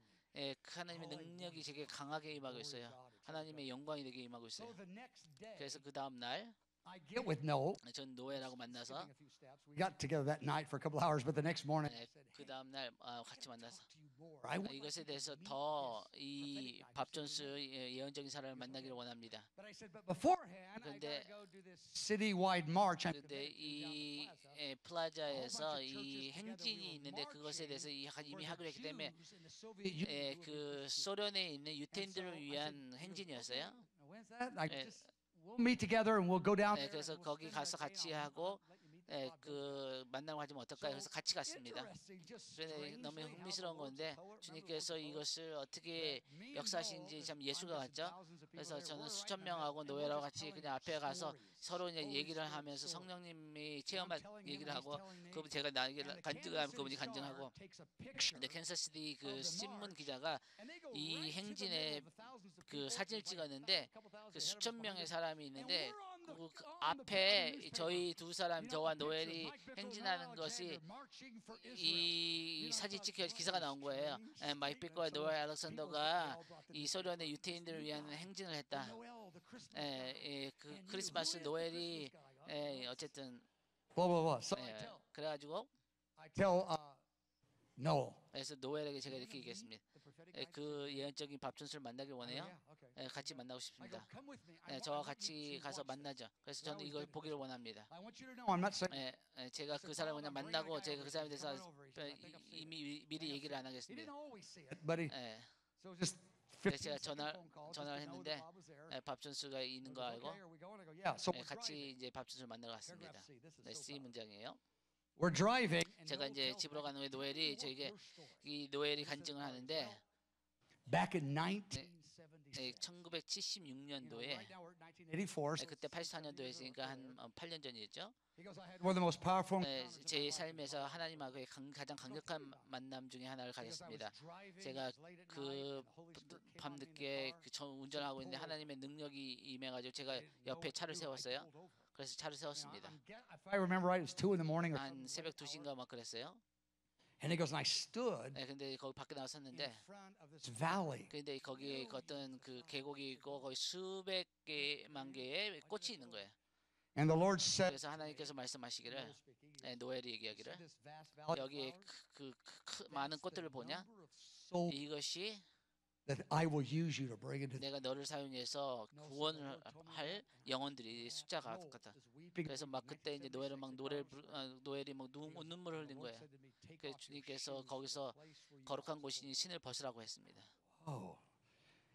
그 하나님의 능력이 제게 강하게 임하고 있어요. 하나님의 영광이 내게 임하고 있어요. So the next day, 그래서 그 다음 날 I get with Noel. 전 노엘하고 만나서 Skipping a few steps. We got together that night for a couple hours, but the next morning, I said, 그 다음 날 같이 만나서 talk to you more. I want 이것에 대해서 더 이 밥 존스 예언적인 사람을 만나기를 원합니다. But I said, but beforehand, I 근데- gotta go do this citywide march. I'm 근데 이 플라자에서 이 행진이 있는데 그것에 대해서 이미 하기로 했기 때문에 그 소련에 있는 유태인들을 위한 행진이었어요. When's that? We'll meet together and we'll go down. 그래서 거기 가서 같이 하고 그 만나고 하면 어떨까요? 그래서 같이 갔습니다. 그런데 너무 흥미스러운 건데 주님께서 이것을 어떻게 역사하신지 참 예수가 같죠. 그래서 저는 수천 명하고 노예라고 같이 그냥 앞에 가서 서로 이제 얘기를 하면서 성령님이 체험한 얘기를 하고 그분 제가 나에게 간증하면 그분이 간증하고 근데 캔사스시티 그 신문 기자가 이 행진의 그 사진을 찍었는데 그 수천 명의 사람이 있는데 그 앞에 저희 두 사람 저와 노엘이 행진하는 것이 이 사진 찍혀 기사가 나온 거예요. 마이크 빅과 노엘 알렉산더가 이 소련의 유태인들을 위한 행진을 했다. 그 크리스마스 노엘이 어쨌든 Blah blah blah. So 그래가지고 I tell Noel. 그래서 노엘에게 제가 이렇게 얘기했습니다. 그 예언적인 밥존스를 만나길 원해요. Okay. 같이 만나고 I go, 싶습니다. come with me. I 저와 want you 같이 to 가서 watch 만나죠. 그래서 저는 이걸 보기를 원합니다. I want you to know I'm not saying. 제가 그 사람을 그냥 만나고 제가 그 사람에 대해서 이미 미리 얘기를 안 He 하겠습니다. didn't always see it, but he. So just 그래서 15 제가 second phone call just 전화를 to know 했는데 that Bob was there. 밥존스가 있는 거 알고 Okay, are we going? I go, yeah. So we're 같이 driving. 이제 밥존스를 만나러 갔습니다. Paragraph C. This is 네, so C powerful. 문장이에요. We're driving. and 제가 Noel 이제 tells 집으로 me, 가는 후에 노엘이 저에게 "What's your story?" 이 노엘이 간증을 하는데 Back in 1976. 1976년도에 Right now we're at 1984. 그때 84년도에 있으니까 한 8년 전이었죠. He goes, I had one of the most powerful. 제 삶에서 하나님하고의 가장 강력한 만남 중에 하나를 가졌습니다. 제가 그 밤늦게 운전하고 있는데 하나님의 능력이 임해가지고 제가 옆에 차를 세웠어요. 그래서 차를 세웠습니다. If I remember right, it was 2 in the morning. 한 새벽 2시인가 막 그랬어요. And he goes, and I stood 근데 거기 밖에 in 나섰는데 front of this valley. 근데 거기에 어떤 그 계곡이 있고 거의 수백 개만 개의 꽃이 있는 거예요. And the Lord said, 그래서 하나님께서 말씀하시기를 노엘이 얘기하기를 this vast valley of 여기 flowers, 많은 꽃들을 보냐? number of souls 이것이 that I will use you to bring into 내가 너를 사용해서 구원을 할 영혼들이 숫자가 같다. 그래서 막 그때 이제 노엘은 막 노엘이 막 눈물을 흘린 거예요. 그래서 주님께서 거기서 거룩한 곳이니 신을 벗으라고 했습니다. Oh.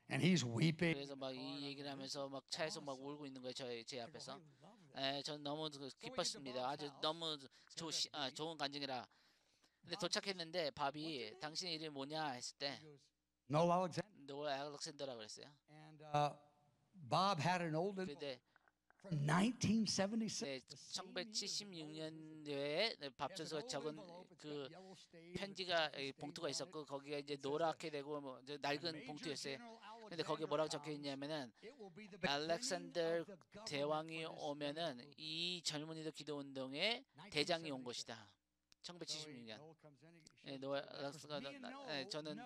And he's weeping. 그래서 막 이 얘기를 하면서 막 차에서 막 울고 있는 거예요. 제 앞에서. 저는 너무 기뻤습니다. 아주 너무 좋은 간증이라. 근데 도착했는데 밥이 당신의 이름이 뭐냐 했을 때 Noel Alexander. 노엘 알렉산더라고 그랬어요. And Bob had an old 근데 from 1976. 네, 1976년도에 밥줘서 적은 그 편지가 봉투가 있었고 거기가 이제 노랗게 되고 뭐 낡은 봉투였어요. 근데 거기에 뭐라고 적혀 있냐면은 알렉산더 대왕이 오면은 이 젊은이들 기도 운동의 대장이 온 것이다. 1976년. 예, 노아 알렉산더 저는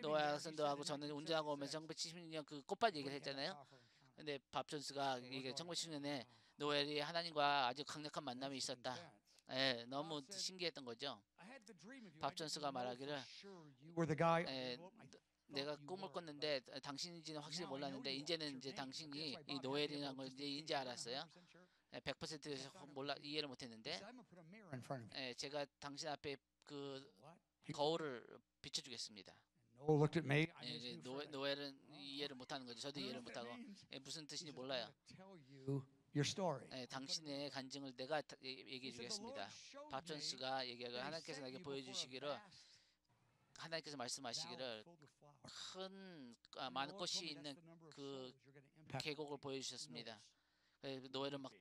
노아 알렉산더하고 저는 운전하고 오면서 1976년 그 꽃밭 얘기를 했잖아요. 근데 밥 존스가 이게 1970년에 노엘이 하나님과 아주 강력한 만남이 있었다. 예, 너무 신기했던 거죠. 밥 존스가 말하기를 예, 내가 꿈을 꿨는데 당신인지는 확실히 몰랐는데 이제는 이제 당신이 이 노엘이라는 걸 이제 알았어요. 100% 몰라 이해를 못했는데 예, 제가 당신 앞에 그 거울을 비춰주겠습니다. Noah looked at me. I 예, knew 노엘은 이해를 못하는 거죠. 저도 이해를 못하고 예, 무슨 뜻인지 몰라요. tell you your story. 예, 당신의 간증을 내가 얘기해 주겠습니다. 밥 존스가 얘기하고 하나님께서 나에게 보여주시기를 하나님께서 말씀하시기를 큰 많은 꽃이 있는 그 계곡을 보여주셨습니다. 노엘은 막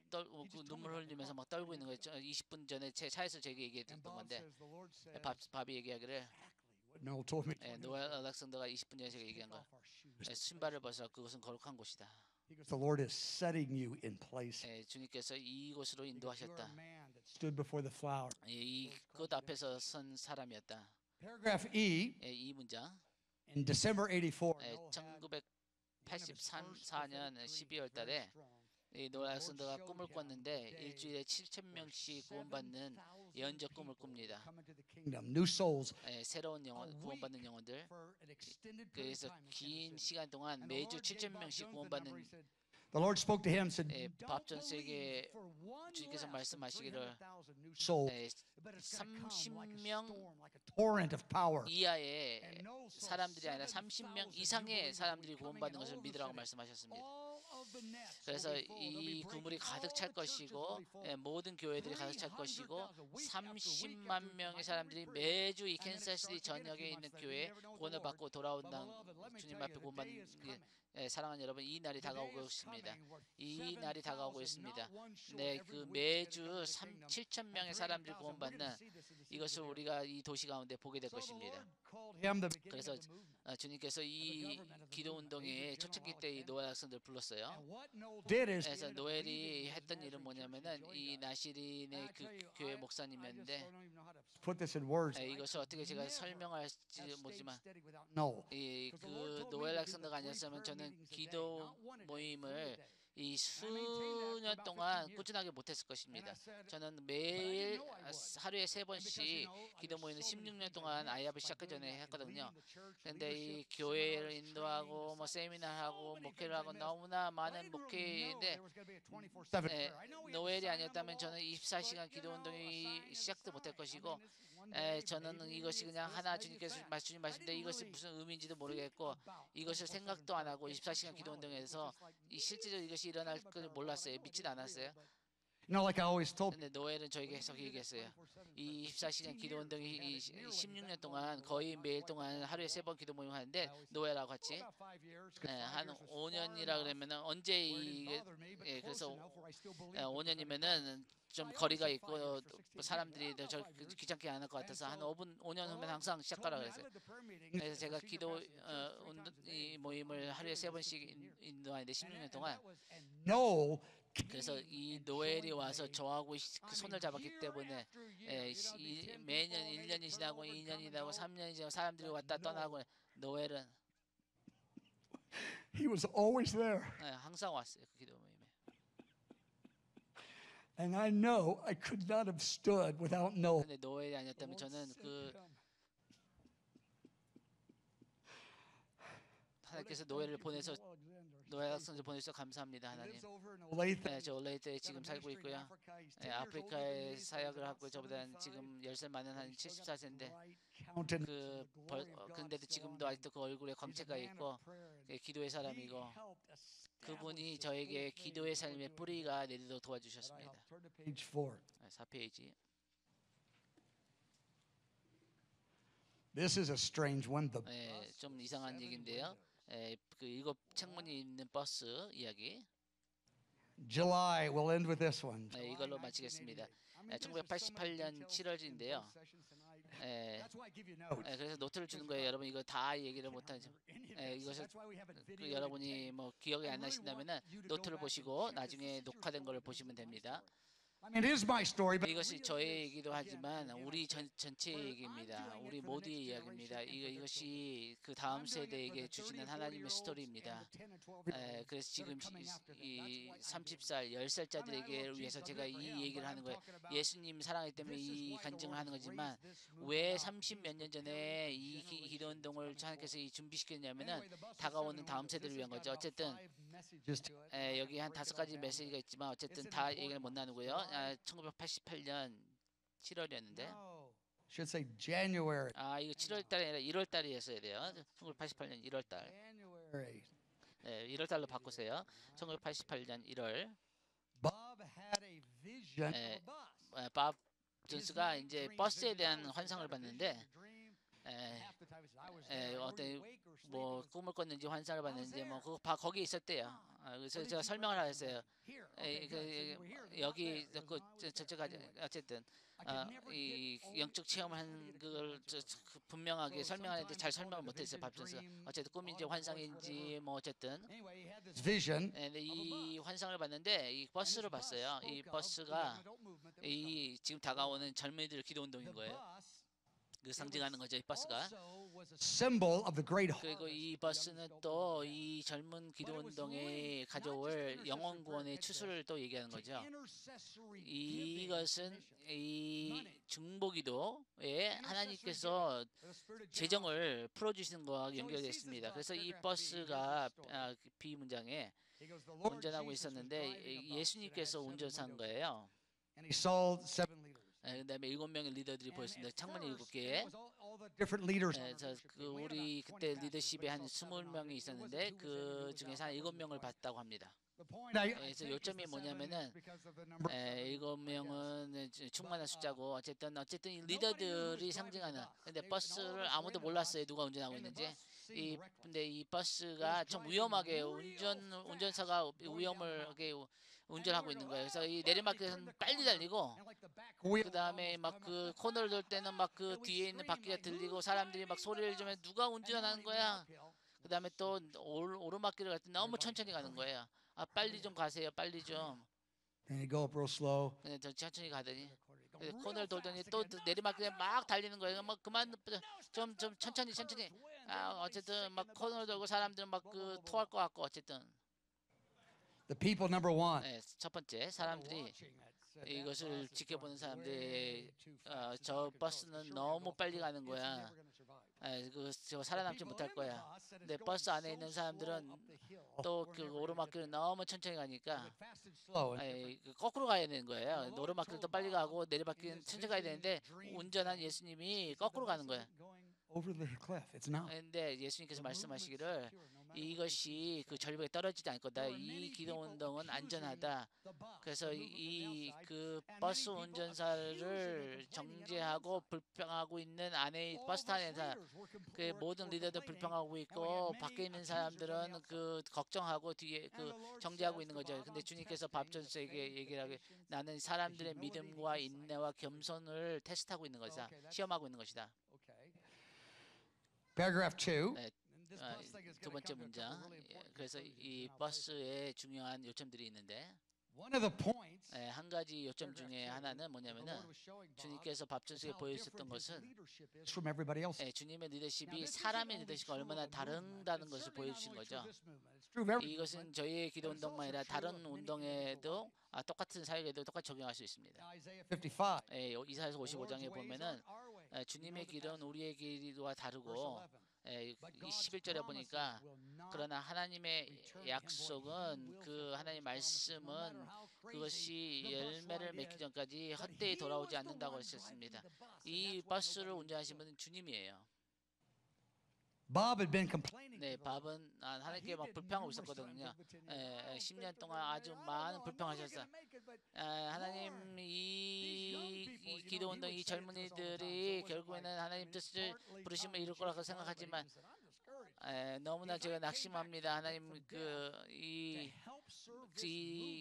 눈물 흘리면서 막 떨고 있는 거죠. 20분 전에 제 차에서 제게 얘기했던 건데 밥이 얘기하기를 Noel told me. 노엘 알렉산더가 20분 전에 제가 얘기한 거 신발을 벗어 그것은 거룩한 곳이다. Because the Lord is setting you in place. 주님께서 이곳으로 인도하셨다. Stood before the flower. 이 꽃 앞에서 선 사람이었다. Paragraph E. 이 문장 In December 84. 1984년 12월 달에 이 노아 알렉산더가 꿈을 꿨는데 일주일에 7,000명씩 구원받는 예언적 꿈을 꿉니다. New souls. 새로운 영혼, 구원받는 영혼들. 그래서 긴 시간 동안 매주 7,000명씩 구원받는 The Lord spoke to him and said, 밥 존스에게 주님께서 말씀하시기를 30명 torrent of power. 이하의 사람들이 아니라 30명 이상의 사람들이 구원받는 것을 믿으라고 말씀하셨습니다. 그래서 이 그물이 가득 찰 것이고 모든 교회들이 가득 찰 것이고 30만 명의 사람들이 매주 이 캔사스시티 전역에 있는 교회에 구원을 받고 돌아온다는 주님 앞에 구원받는 사랑하는 여러분, 이 날이 다가오고 있습니다. 이 날이 다가오고 있습니다. 네, 그 매주 7,000명의 사람들이 구원받는 이것을 우리가 이 도시 가운데 보게 될 것입니다. 그래서 주님께서 이 기도 운동의 초창기 때 이 노아 알렉산더를 불렀어요. 그래서 노엘이 했던 일은 뭐냐면은 이 나시린의 그 교회 목사님이었는데 이것을 어떻게 제가 설명할지 모르지만 그 노아 알렉산더가 아니었으면 저는 기도 모임을 이 수년 동안 꾸준하게 못했을 것입니다. 저는 매일 하루에 3번씩 기도 모임을 16년 동안 아이합을 시작하기 전에 했거든요. 그런데 이 교회를 인도하고 뭐 세미나하고 목회를 하고 너무나 많은 목회인데 노엘이 아니었다면 저는 24시간 기도 운동이 시작도 못할 것이고 저는 이것이 그냥 하나 주님께서 주님 말씀인데 이것이 무슨 의미인지도 모르겠고 이것을 생각도 안 하고 24시간 기도 운동에서 실제로 이것이 일어날 걸 몰랐어요. 믿지도 않았어요. 근데 노엘은 저에게 계속 얘기했어요. 이 24시간 기도 운동이 16년 동안 거의 매일 동안 하루에 3번 기도 모임 하는데 노엘하고 같이 한 5년이라 그러면은 언제 그래서 5년이면은 좀 거리가 있고 사람들이 저 귀찮게 안 할 것 같아서 한 5년 후면 항상 시작하라 그랬어요. 그래서 제가 기도 이 모임을 하루에 3번씩 인도하는데 16년 동안 그래서 이 노엘이 와서 저하고 그 손을 잡았기 때문에 매년 1년이 지나고 2년이 지나고 3년이 지나고 사람들이 왔다 떠나고 노엘은 He was always there. 항상 왔어요. 그 기도 모임에. And I know I could not have stood without Noah. 근데 노엘이 아니었다면 저는 그 하나님께서 노엘을 보내서 노엘 알렉산더를 보내서 감사합니다 하나님. 저 올레이트에 지금 살고 있고요. 아프리카에 사역을 하고 저보다 지금 10살 많은 한 74세인데 근데도 지금도 아직도 그 얼굴에 광채가 있고 기도의 사람이고 그분이 저에게 기도의 삶의 뿌리가 내리도록 도와주셨습니다. 4페이지. This is a strange one. 좀 이상한 얘기인데요. 그 7 창문이 있는 버스 이야기. July. We'll end with this one. 이걸로 마치겠습니다. 1988년 7월인데요. 예, That's why I give you notes. 그래서 노트를 주는 거예요. 여러분 이거 다 얘기를 못하죠. 이것을 That's why we have it 그 video. 여러분이 뭐 기억이 안 나신다면은 노트를 보시고 나중에 녹화된 거를 보시면 됩니다. I mean, it is my story, but 이것이 really 저의 is, 얘기도 again, 하지만 again, I 우리 say, 전체의 where 얘기입니다. I'm doing it 우리 for the 모두의 next 이야기입니다. generation and for their 이것이 그 다음 I'm doing it for 세대에게 the 30, 주시는 40 하나님의 year olds and 스토리입니다. the 10 and 12-year-olds 그래서 that are 지금 coming after them. That's 이 why I'm doing it. 30살, I mean, I 10살짜리에게 love 위해서 Jesus, 제가 I'm doing it for 이 him, 얘기를 but 하는 I'm 거예요. talking about 예수님 사랑하기 때문에 this is 이 why the 간증을 Lord 하는 has 거지만 raised this movement 왜 up. 30 몇 년 He's 전에 preparing 이 a generation 기도 운동을 that's coming 하나님께서 forward. 준비시켰냐면은 Anyway, the bus has 다가오는 seven 다음 windows. 세대를 This 위한 has got 거죠. about 어쨌든 5 messages to it. I'm not 여기 gonna 한 break 다섯 it all 가지 down, 메시지가 but 있지만 어쨌든 it's an 다 얘기를 important 못 one. 나누고요. Why? 1988년 7월이었는데 No. Should say January. 이거 7월 달이 아니라 1월 달이 했어야 돼요. 1988년 1월 달. January. 네, 1월 달로 바꾸세요. 1988년 1월. Bob had a vision 예, of a bus. 밥 His 존스가 night 이제 dream 버스에 vision. I 대한 was 환상을 like, "What a 봤는데 vision, a dream?" 에, Half the time he said, "I was there. Were you 어떤 awake or sleeping?" 뭐 It was 꿈을 꿨는지 환상을 봤는지 뭐 그거 거기에 있었대요. 그래서 What did 제가 you 설명을 break 했어요. here? Okay, good. So you were here, not 여기 there. It was 그 when I was 저쪽가 there. Anyway, 어쨌든 I could never 이 get 영적 체험을 한 그걸 분명하게 So 설명하는데 잘 sometimes 설명을 called it a 못했어요. vision, 밥전스 dream, 어쨌든 꿈인지 audible voice, 환상인지 whatever. 뭐 어쨌든 Anyway, he had this vision 근데 of a 이 bus. 환상을 봤는데 이 And this 버스를 bus 봤어요. 이 spoke of the young 버스가 adult movement that was coming. 이 지금 다가오는 젊은이들 기도 운동인 The 거예요. bus 그 상징하는 거죠. 이 버스가. also was a symbol of the great 그리고 harvest 이 that the young 버스는 adult 또 movement had. 이 젊은 기도 But it was 운동에 linked not just to 가져올 intercessory 영혼 prayer, 구원의 catch 추수를 this, 또 얘기하는 to 거죠. intercessory giving 이것은 missions. 이 Money. 중보기도에 Intercessory 하나님께서 giving. The spirit of generosity. 재정을 풀어주시는 거와 So he 연결되어 sees this 있습니다. bus, 그래서 이 paragraph B, 버스가 here's the story. B 문장에 He goes, "The Lord 운전하고 Jesus was 있었는데 driving a bus that had 예수님께서 7 운전한 windows. 거예요. And he saw 7 leaders. 그다음에 7명의 리더들이 And 보였습니다. at 창문이 first, there 7개에. was all the different leaders on our 저 leadership 그 team. We had 우리 about 그때 20 pastors, 리더십에 but he 한 saw 7 on 20명이 it. It wasn't 있었는데 who was in and 그 who was 중에서 out. 한 That wasn't the 7명을 point. 봤다고 합니다. The point I 그래서 take is 요점이 the 7 뭐냐면은 is because of the number 7, I guess. 7명은 충만한 숫자고 어쨌든 이 Nobody knew who 리더들이 was driving the 상징하는 bus. 근데 They- and all of 버스를 us 아무도 were in the 몰랐어요. bus, 누가 운전하고 and the 있는지. bus seemed reckless. 근데 이 버스가 좀 위험하게 운전사가 위험하게 운전하고 있는 거예요. 그래서 이 내리막길에서는 빨리 달리고 그 다음에 막 그 코너를 돌 때는 막 그 뒤에 있는 바퀴가 들리고 사람들이 막 소리를 지르면 누가 운전하는 거야? 그 다음에 또 오르막길을 갈 때 너무 천천히 가는 거예요. 빨리 좀 가세요. 빨리 좀. And he go up real slow. 근데 더 천천히 가더니 코너를 돌더니 또 내리막길에 막 달리는 거예요. 막 그만 좀 천천히. 어쨌든 막 코너를 돌고 사람들은 막 그 토할 것 같고 어쨌든. The people number 1. 첫 번째 사람들이 이것을 지켜보는 사람들이 저 버스는 너무 빨리 가는 거야. 저 살아남지 못할 거야. 근데 버스 안에 있는 사람들은 또 그 오르막길을 너무 천천히 가니까 거꾸로 가야 되는 거예요. 오르막길도 빨리 가고 내리막길은 천천히 가야 되는데 운전한 예수님이 거꾸로 가는 거야. Over the cliff. It's not. 근데 예수님께서 말씀하시기를 이것이 그 절벽에 떨어지지 않을 거다. 이 기도 운동은 안전하다. 그래서 이 그 버스 운전사를 정죄하고 불평하고 있는 안에 버스 안에서 그 모든 리더들 불평하고 있고 밖에 있는 사람들은 그 걱정하고 뒤에 그 정죄하고 있는 거죠. 근데 주님께서 밥전수에게 얘기를 하고 나는 사람들의 믿음과 인내와 겸손을 테스트하고 있는 것이다. 시험하고 있는 것이다. Paragraph 2. 두 번째 문장. 그래서 이 버스에 중요한 요점들이 있는데 One of the points 한 가지 요점 중에 하나는 뭐냐면은 주님께서 밥전수에 보여주셨던 것은 from everybody else. 주님의 리더십이 사람의 리더십과 얼마나 다르다는 것을 보여주신 거죠. It's true of every 이것은 저희의 기도 운동만 아니라 다른 운동에도 똑같은 사역에도 똑같이 적용할 수 있습니다. Isaiah 55. 이사야서 55장에 보면은 주님의 길은 우리의 길과 다르고 이 11절에 보니까 그러나 하나님의 약속은 그 하나님의 말씀은 그것이 열매를 맺기 전까지 헛되이 돌아오지 않는다고 하셨습니다. 이 버스를 운전하신 분은 주님이에요. Bob had been complaining. 네, 밥은 하나님께 막 불평하고 있었거든요. 10년 동안 아주 많은 불평하셨어요. 하나님 이 기도 운동 이 젊은이들이 결국에는 하나님 뜻을 부르시면 이룰 거라고 생각하지만 너무나 제가 낙심합니다. 하나님 이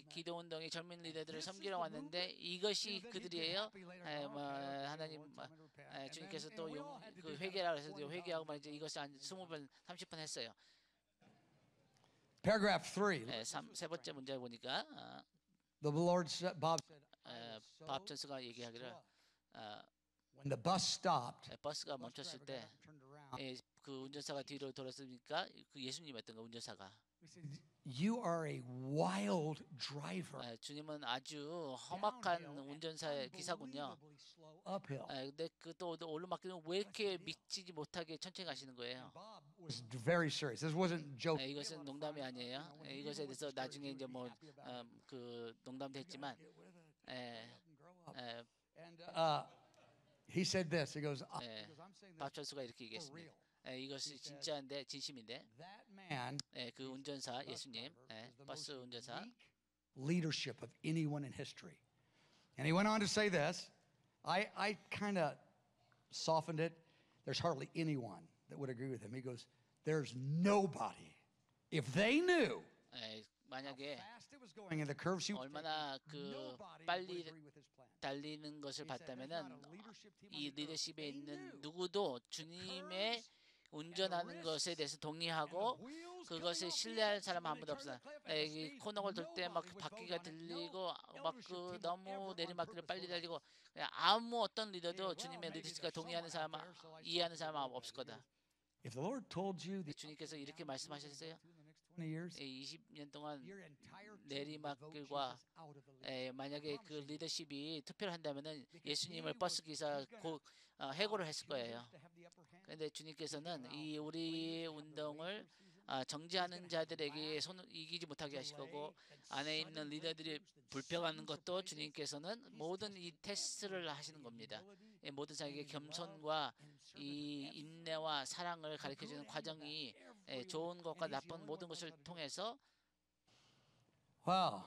기도 운동의 젊은 리더들을 섬기러 왔는데 이것이 그들이에요. 하나님 주님께서 또 그 회개라 해서 회개하고 말이죠. 이것이 한 20번 30번 했어요. Paragraph 3. 세 번째 문제 보니까 The Lord said, Bob said, 밥 전스가 얘기하기를 when the bus stopped, 버스가 bus 멈췄을 driver 때 got up and turned around. 그 운전사가 뒤로 돌았으니까 그 예수님이었던 거 운전사가. He said, you are a wild driver. 주님은 아주 험악한 운전사의 기사군요. Unbelievably slow uphill. 근데 그 또 오르막길은 왜 이렇게 미치지 못하게 천천히 가시는 거예요. Bob was very serious. This wasn't joke. 이것은 농담이 아니에요. 이것에 대해서 나중에 이제 뭐 그 농담도 했지만 And he said this. He goes, I'm saying this 밥철수가 이렇게 for 얘기했습니다. real. 이것이 진짜인데 진심인데 That man 그 운전사 bus 예수님 driver is the 버스 most 운전사 unique leadership of anyone in history. And he went on to say this. I kind of softened it. There's hardly anyone that would agree with him. He goes, there's nobody. If they knew how 만약에 fast it was going in the curves he was 얼마나 taking, 그 nobody 빨리 would agree with his plan. 달리는 것을 He said, there's not 봤다면은 a leadership team on 이 the earth. 리더십에 They 있는 knew 누구도 주님의 운전하는 것에 대해서 동의하고 그것을 신뢰할 사람 아무도 없어요. 이 코너를 돌 때 막 바퀴가 들리고 막 그 너무 내리막길을 빨리 달리고 그냥 아무 어떤 리더도 주님의 리더십과 동의하는 사람, 이해하는 사람 없을 거다. If the Lord told you that 주님께서 이렇게 말씀하셨어요. in the next 20 years, 20년 동안 your entire church would vote 내리막길과 Jesus out of the leadership. 만약에 그 리더십이 투표를 한다면은 예수님을 버스 기사 곧 해고를 했을 거예요. 그런데 주님께서는 이 우리 운동을 정지하는 자들에게 손을 이기지 못하게 하실 거고 안에 있는 리더들이 불평하는 것도 주님께서는 모든 이 테스트를 하시는 겁니다. 모든 사람에게 겸손과 이 인내와 사랑을 가르쳐주는 과정이 좋은 것과 나쁜 모든 것을 통해서 Wow.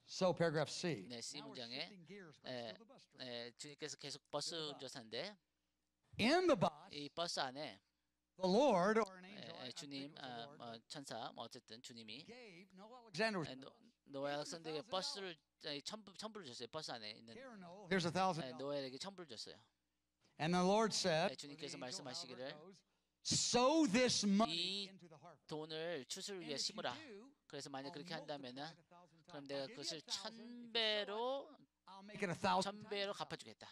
So paragraph C. 네, C Now we're 문장에 shifting gears, but still the bus driver. 주님께서 계속 버스 운전사인데 In the bus, 이 버스 안에 the Lord or an angel, I think 주님, it was the Lord, 천사, 어쨌든 주님이 gave Noah Alexander was 노아 학생들에게 버스를 천불을 줬어요. 버스 안에 있는 here, Noah, here's $1,000. 노아에게 천불을 줬어요. And the Lord said, 주님께서 말씀하시기를 sow this money 이 into the harvest. 돈을 추수를 위해 And if you 심으라. do, 그래서 만약 I'll 그렇게 multiply 한다면은 it 1,000 그럼 times. 내가 I'll give you 그것을 1,000. If you sow it, 1000배로 I'll make it 1,000 1000배로 times. 갚아주겠다.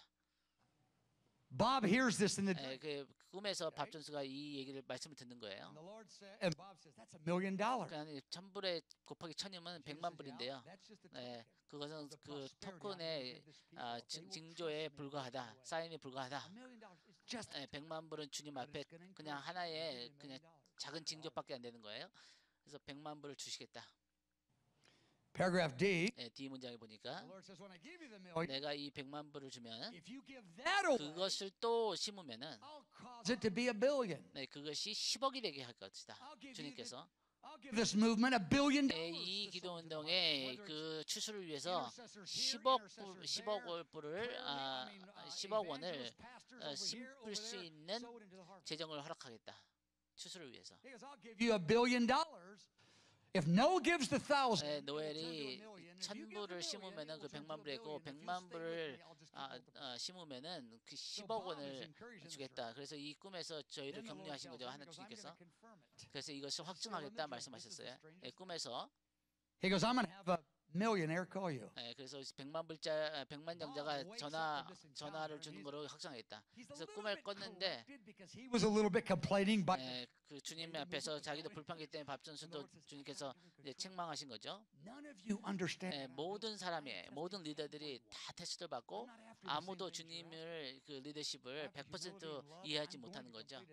Bob hears this in the dream. 그 꿈에서 밥전수가 이 얘기를 말씀을 듣는 거예요. And the Lord said, and Bob says, that's $1 million. 그러니까 1000불에 곱하기 1000이면 100만 불인데요. That's just a 그것은 the 그 prosperity 토큰의 of this people. If they will 징조에 trust me 불과하다. in this 사인에 way. 불과하다. $1 million is just 100만 불은 주님 but 앞에 it's gonna 그냥 increase. 하나의 $1 그냥 million. 작은 징조밖에 안 되는 거예요. 그래서 100만 불을 주시겠다. Paragraph D. D 문장에 보니까 The Lord says, when I give you the million, 내가 이 100만 불을 주면 if you give that away, 그것을 또 심으면은 I'll cause it to be $1 billion. 그것이 10억이 되게 할 것이다. I'll give you 주님께서 I'll give this movement $1 billion. 이 기도 운동의 그 추수를 위해서 10억 불을 10억 원을 심을 수 있는 재정을 허락하겠다. 추수를 위해서. I'll give you $1 billion. If Noah gives the 1,000, 노엘이 1000불을 심으면은 그 100만 불이고 100만 불을 심으면은 그 10억 원을 주겠다. 그래서 이 꿈에서 저희를 격려하신 거죠. 하나님 주님께서. 그래서 이것을 확증하겠다 말씀하셨어요. 꿈에서 He goes, I'm going to have a millionaire call you. 그래서 100만 영자가 전화를 주는 거로 확정하겠다. 그래서 꿈을 꿨는데 He was a little bit complaining, but 그 주님 앞에서 자기도 불평하기 때문에 밥전수도 주님께서 이제 책망하신 거죠. none of you understand. 모든 사람이 모든 리더들이 다 테스트를 받고 아무도 주님을 그 리더십을 100% 이해하지 못하는 거죠.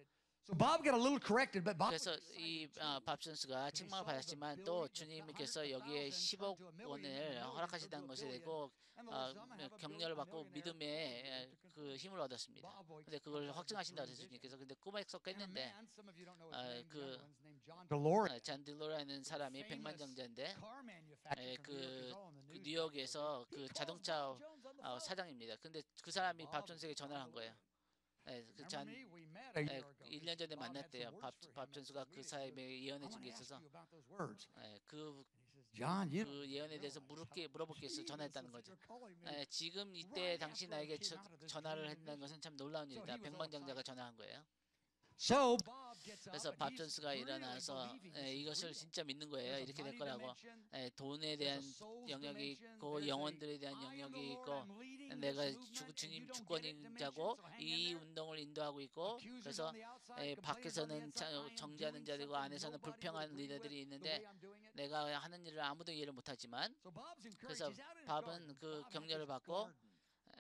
So Bob got a little corrected, but Bob 그래서 이 밥선수가 책망을 받았지만 또 주님께서 여기에 10억 원을 허락하시다는 것에 대고 격려를 받고 믿음의 그 힘을 얻었습니다. 근데 그걸 확증하신다고 해서 주님께서 근데 꿈에서 깼는데 잔 딜로라는 사람이 백만장자인데 그 뉴욕에서 그 자동차 사장입니다. 근데 그 사람이 밥전수에게 전화를 한 거예요. 그전 1년 전에 만났대요. 밥 전수가 그 사람에게 예언해 준 게 있어서 John, you 그 예언에 대해서 물어볼 게 있어 전화했다는 거죠. 지금 이때 당신 나에게 전화를 했다는 것은 참 놀라운 일이다. 백만장자가 전화한 거예요. So Bob gets up 그래서 and 밥 he's 전수가 really 일어나서 believing this is 이것을 real. 진짜 믿는 거예요. There's a 이렇게 될 money 거라고. dimension, 돈에 there's 대한 a souls 영역이 dimension, 있고 there's a 영혼들에 대한 I am the 영역이 Lord, 있고 I'm leading 내가 this movement, and you 주님 don't get it dimension, 주권자고 so hang in 이 there. 운동을 인도하고 있고 Accusers 그래서 on the outside, complainers on the 밖에서는 inside, I am 정죄하는 doing 자들이고 something 안에서는 nobody would 불평하는 agree with 리더들이 the 있는데 way I'm doing it. 내가 하는 일을 아무도 이해를 못하지만 So Bob's encouraged. 그래서 He's out in his 밥은 garden. 그 Bob had 격려를 this 받고 garden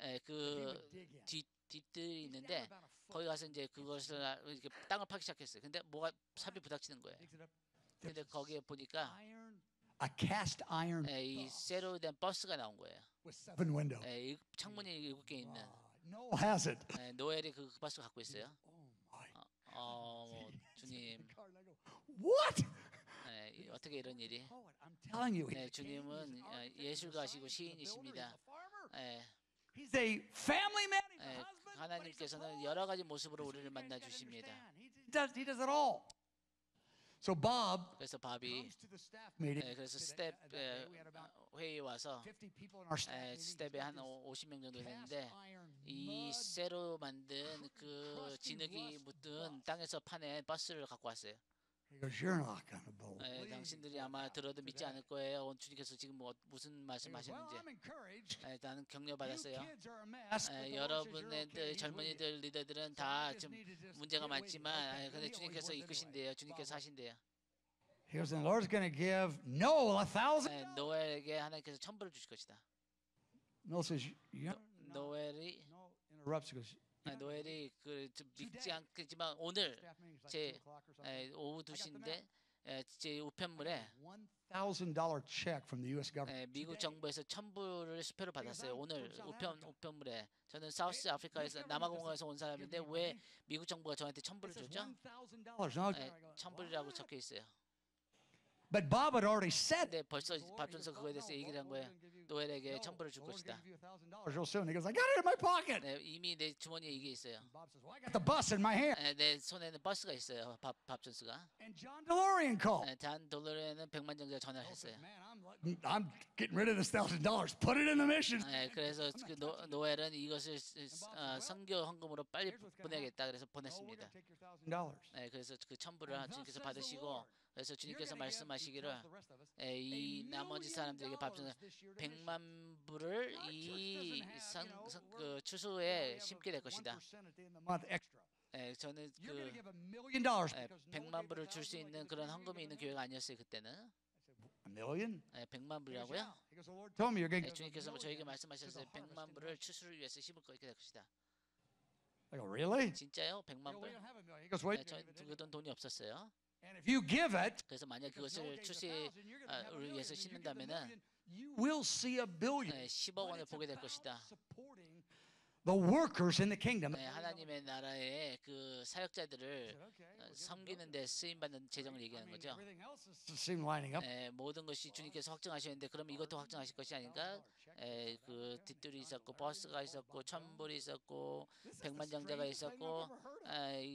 that he 그 would dig in. 뒷들이 He's down 있는데 about a foot. 거기 가서 이제 그것을 이렇게 땅을 파기 시작했어요. 근데 뭐가 삽이 부닥치는 거예요. Digs it up. 근데 거기에 보니까 Iron, a cast iron 이 쇠로 된 버스가 나온 거예요. with 7 windows. 창문이 7개 있는 Noel has it. 노엘이 그 버스 갖고 있어요. Oh my. 주님, What? 어떻게 이런 일이? I'm telling you, he's a 주님은 예술가시고 시인이십니다. He's a family man. He's a husband. but he's a 하나님께서는 poet. 여러 가지 모습으로 That's what 우리를 you guys 만나 gotta 주십니다. understand. He does it all. So Bob 그래서 밥이 comes to the staff meeting. 그래서 today, 스텝 that day. We had about 회의에 와서 50 people in our staff meeting. 스텝에 한 50명 정도 되는데 이 쇠로 만든 그 진흙이 묻은 땅에서 파낸 버스를 갖고 왔어요. He goes, you're not gonna believe. 당신들이 아마 들어도 믿지 않을 거예요. 주님께서 지금 무슨 Well, 말씀하셨는지. I'm encouraged. 나는 You 격려받았어요. kids are a mess, but the Lord says you're 여러분의 okay. He's with you. 젊은이들 리더들은 So 다 I just 좀 need to just 문제가 get with you. 많지만 Okay, 근데 he always 주님께서 was 이끄신대요. anyway. 주님께서 하신대요. He goes, and the Lord's going to give Noel $1,000. 노엘에게 하나님께서 1,000불을 주실 것이다. Noel says, you 노엘이 Noel interrupts. He goes, 노엘이 좀 믿지 않겠지만 오늘 staff meeting's like 제 2 o'clock or something. 오후 2시인데 제 우편물에 $1,000 check from the U.S. government. 미국 정부에서 1,000불을 수표를 받았어요. 오늘 우편물에 저는 사우스 아프리카에서 남아공화에서 온 사람인데 왜 미국 정부가 저한테 1,000불을 It says 줬죠? $1,000. 1,000불이라고 적혀 있어요. But Bob had already said 근데 it. 벌써 밥준서 그거에 대해서 얘기를 한 거예요. 노엘에게 1,000불을 줄 것이다. $1,000 real soon. He goes, I got it in my pocket. 이미 내 주머니에 이게 있어요. Bob says, well, I got the bus in my hand. 내 손에는 버스가 있어요. 밥준수가. And John DeLorean called. 단 돌로에는 100만 정도가 전화를 했어요. Man, I'm getting rid of this $1,000. Put it in the mission. 그래서 그 노엘은 이것을 선교 헌금으로 빨리 보내야겠다. 그래서 Oh, we're 보냈습니다. going to take your $1,000. 그래서 그 1,000불을 주님께서 받으시고 그래서 주님께서 말씀하시기를 이 나머지 사람들에게 밥준을 100만 불을 그 추수에 심게 될 것이다. 저는 그 You're going to give $1,000,000 because Noel 100만 gave 불을 줄 수 $1,000 있는 그런 헌금이 있는 교회가 아니었어요 그때는. $1 million? 100만 불이라고요? He goes, the Lord told me you're going to give 주님께서 저에게 $1,000,000 말씀하셨어요. to the harvest 100만 in 불을 Russia. 추수를 위해서 심을 거게 될 것이다. I go, really? 진짜요? He 100만 goes, 불? we don't have $1 million. He goes, wait. 저 그돈 돈이 없었어요. And if you give it, 그래서 만약 because Noel 그것을 gave 추수를 1,000, you're going to have $1 million. 위해서 And you give the 씻는다면은 $1,000,000, you will see $1 billion. 10억 But 원을 it's 보게 될 about 것이다. supporting the workers in the kingdom. 하나님의 나라의 그 I 사역자들을 said, okay, we'll give it 섬기는 데 쓰임 받는 재정을 I 얘기하는 mean, 거죠. everything else seemed lining up. 모든 것이 주님께서 확정하셨는데 그럼 이것도 확정하실 것이 아닌가? 그 뒷줄이 있었고 버스가 있었고 1,000불이 있었고 100만 장자가 있었고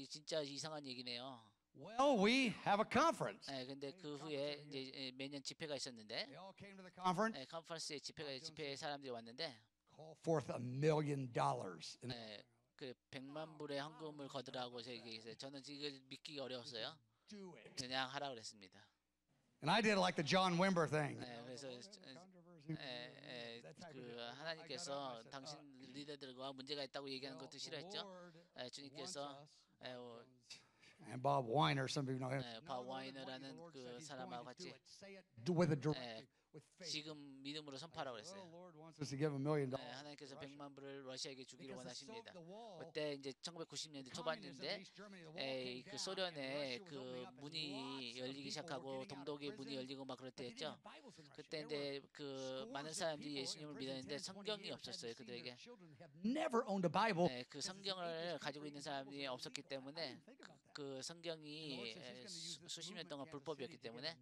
진짜 이상한 얘기네요. Well, we have a conference. 근데 그 후에 이제 매년 집회가 있었는데 They all came to the conference. 컨퍼런스에 집회에 사람들이 왔는데 Call forth $1,000,000. 그 100만 불의 헌금을 거두라고 얘기했어요. 저는 이걸 믿기가 어려웠어요. Do it. 그냥 하라 그랬습니다. And I did it like the John Wimber thing. 그래서 That type of 그 deal. 하나님께서 I got up, I 당신 said, 리더들과 문제가 있다고 얘기하는 well, 것도 the 싫어했죠. Lord wants 주님께서 us. And Bob Weiner, some of you know him. 바 와이너라는 그 사람하고 같이 With a directive, with faith. 지금 믿음으로 선포하라고 Oh, 그랬어요. Lord wants us to give $1,000,000. 하나님께서 100만 불을 러시아에게 주기를 Because the 원하십니다. wall, 그때 이제 1990년대 communism 초반인데 of East Germany, the wall came 그 down, 소련의 and Russia was 그 opening up as 문이 lots of 열리기 people 시작하고 were getting out of 동독의 문이 prison, 열리고 막 그럴 but they didn't 때였죠. have Bibles in Russia. 그때 There were 이제 그 많은 scores of 사람들이 people in 예수님을 prison 믿었는데 10, 20 성경이 years 없었어요 hadn't seen 그들에게. their children, have never owned a Bible. 그 성경을 가지고 있는 사람이 없었기 때문에 그 성경이 수십 년 동안 불법이었기 때문에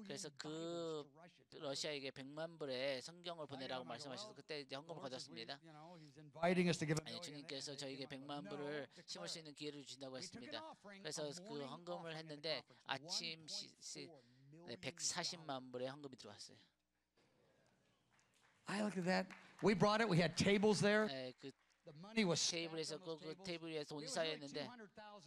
그래서 그 러시아에게 100만 불의 성경을 보내라고 말씀하셔서 그때 이제 헌금을 거뒀습니다. Inviting us to give a 아니, million. 주님께서 저에게 100만 불을 심을 수 있는 기회를 주신다고 했습니다. 그래서 그 헌금을 했는데 아침 140만 불의 헌금이 들어왔어요. I looked at that. We brought it. We had tables there. 그 The money was 테이블에서 그 테이블 위에 돈이 쌓여 있는데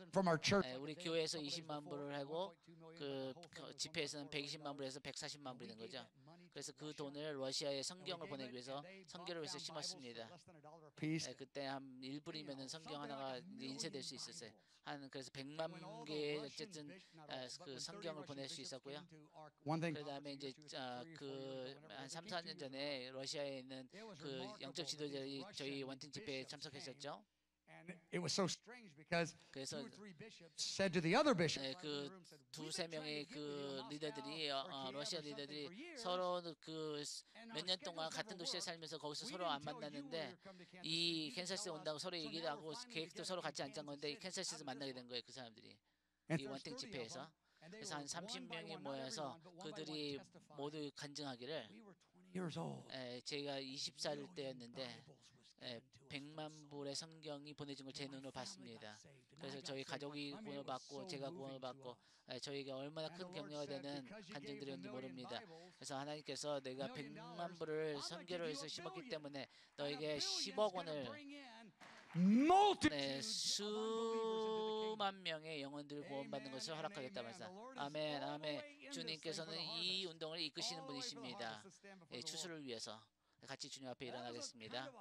from our church. 우리 교회에서 20만 불을 하고 그 집회에서는 120만 불에서 140만 불이 된 거죠. 그래서 그 돈을 러시아에 성경을 보내기 위해서 선교를 위해서 심었습니다. 그때 한 1불이면은 성경 하나가 이제 인쇄될 수 있었어요. 그래서 100만 개의 어쨌든 그 성경을 보낼 수 있었고요. 그다음에 이제 그한 3, 4년 전에 러시아에 있는 그 영적 지도자들이 저희 원팀 집회에 참석했었죠. And it was so strange because 그래서 2 or 3 bishops said to the other bishop, 그 두세 명의 그 리더들이 러시아 리더들이 서로 그 몇 년 동안 같은 도시에 살면서 거기서 서로 안 만났는데 이 캔사스에 온다고 서로 얘기를 하고 계획도 서로 같이 안 짠 건데 이 캔사스에서 만나게 된 거예요. 그 사람들이 이 원택 집회에서. 그래서 한 30명이 모여서 그들이 모두 간증하기를 제가 20살 때였는데 100만 불의 성경이 보내준 걸 제 눈으로 봤습니다. 그래서 저희 가족이 구원을 받고 제가 구원을 받고 저희가 얼마나 큰 격려가 되는 간증들이었는지 모릅니다. 그래서 하나님께서 내가 100만 불을 선교를 위해서 심었기 때문에 너에게 10억 원을 수만 명의 영혼들을 구원받는 것을 허락하겠다 말씀. 아멘, 아멘. 주님께서는 이 운동을 이끄시는 분이십니다. 추수를 위해서 같이 주님 앞에 일어나겠습니다.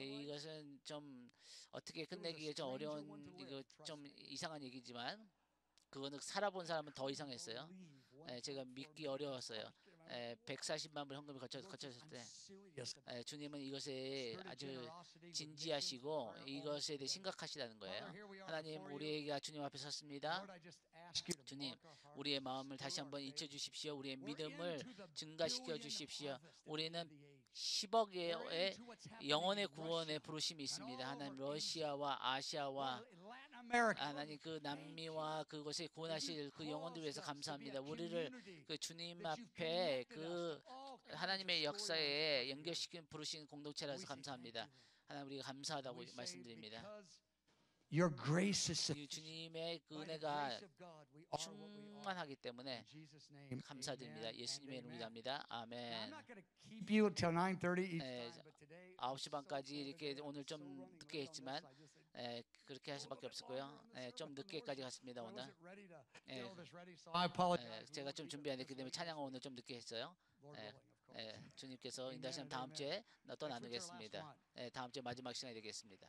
이것은 좀 어떻게 끝내기가 좀 어려운 이거 좀 이상한 얘기지만 그거는 살아본 사람은 더 이상했어요. 제가 믿기 어려웠어요. 140만 불 헌금을 거쳤을 때 주님은 이것에 아주 진지하시고 이것에 대해 심각하시다는 거예요. 하나님, 우리가 주님 앞에 섰습니다. 주님, 우리의 마음을 다시 한번 잊혀주십시오. 우리의 믿음을 증가시켜 주십시오. 우리는 10억의 영혼의 구원의 부르심이 있습니다. 하나님, 러시아와 아시아와 하나님 그 남미와 그곳에 구원하실 그 영혼들 위해서 감사합니다. 우리를 그 주님 앞에 그 하나님의 역사에 연결시킨 부르신 공동체라서 감사합니다. 하나님, 우리가 감사하다고 말씀드립니다. Your grace is 주님의 그 은혜가 충만하기 때문에 감사드립니다. 예수님의 이름으로 기도합니다. 아멘. 9시 반까지 이렇게 오늘 좀 늦게 했지만 그렇게 할 수밖에 없었고요. 좀 늦게까지 갔습니다 오늘. 제가 좀 준비 안 했기 때문에 찬양을 오늘 좀 늦게 했어요. 주님께서 인도하시면 다음 주에 또 나누겠습니다. 다음 주에 마지막 시간이 되겠습니다.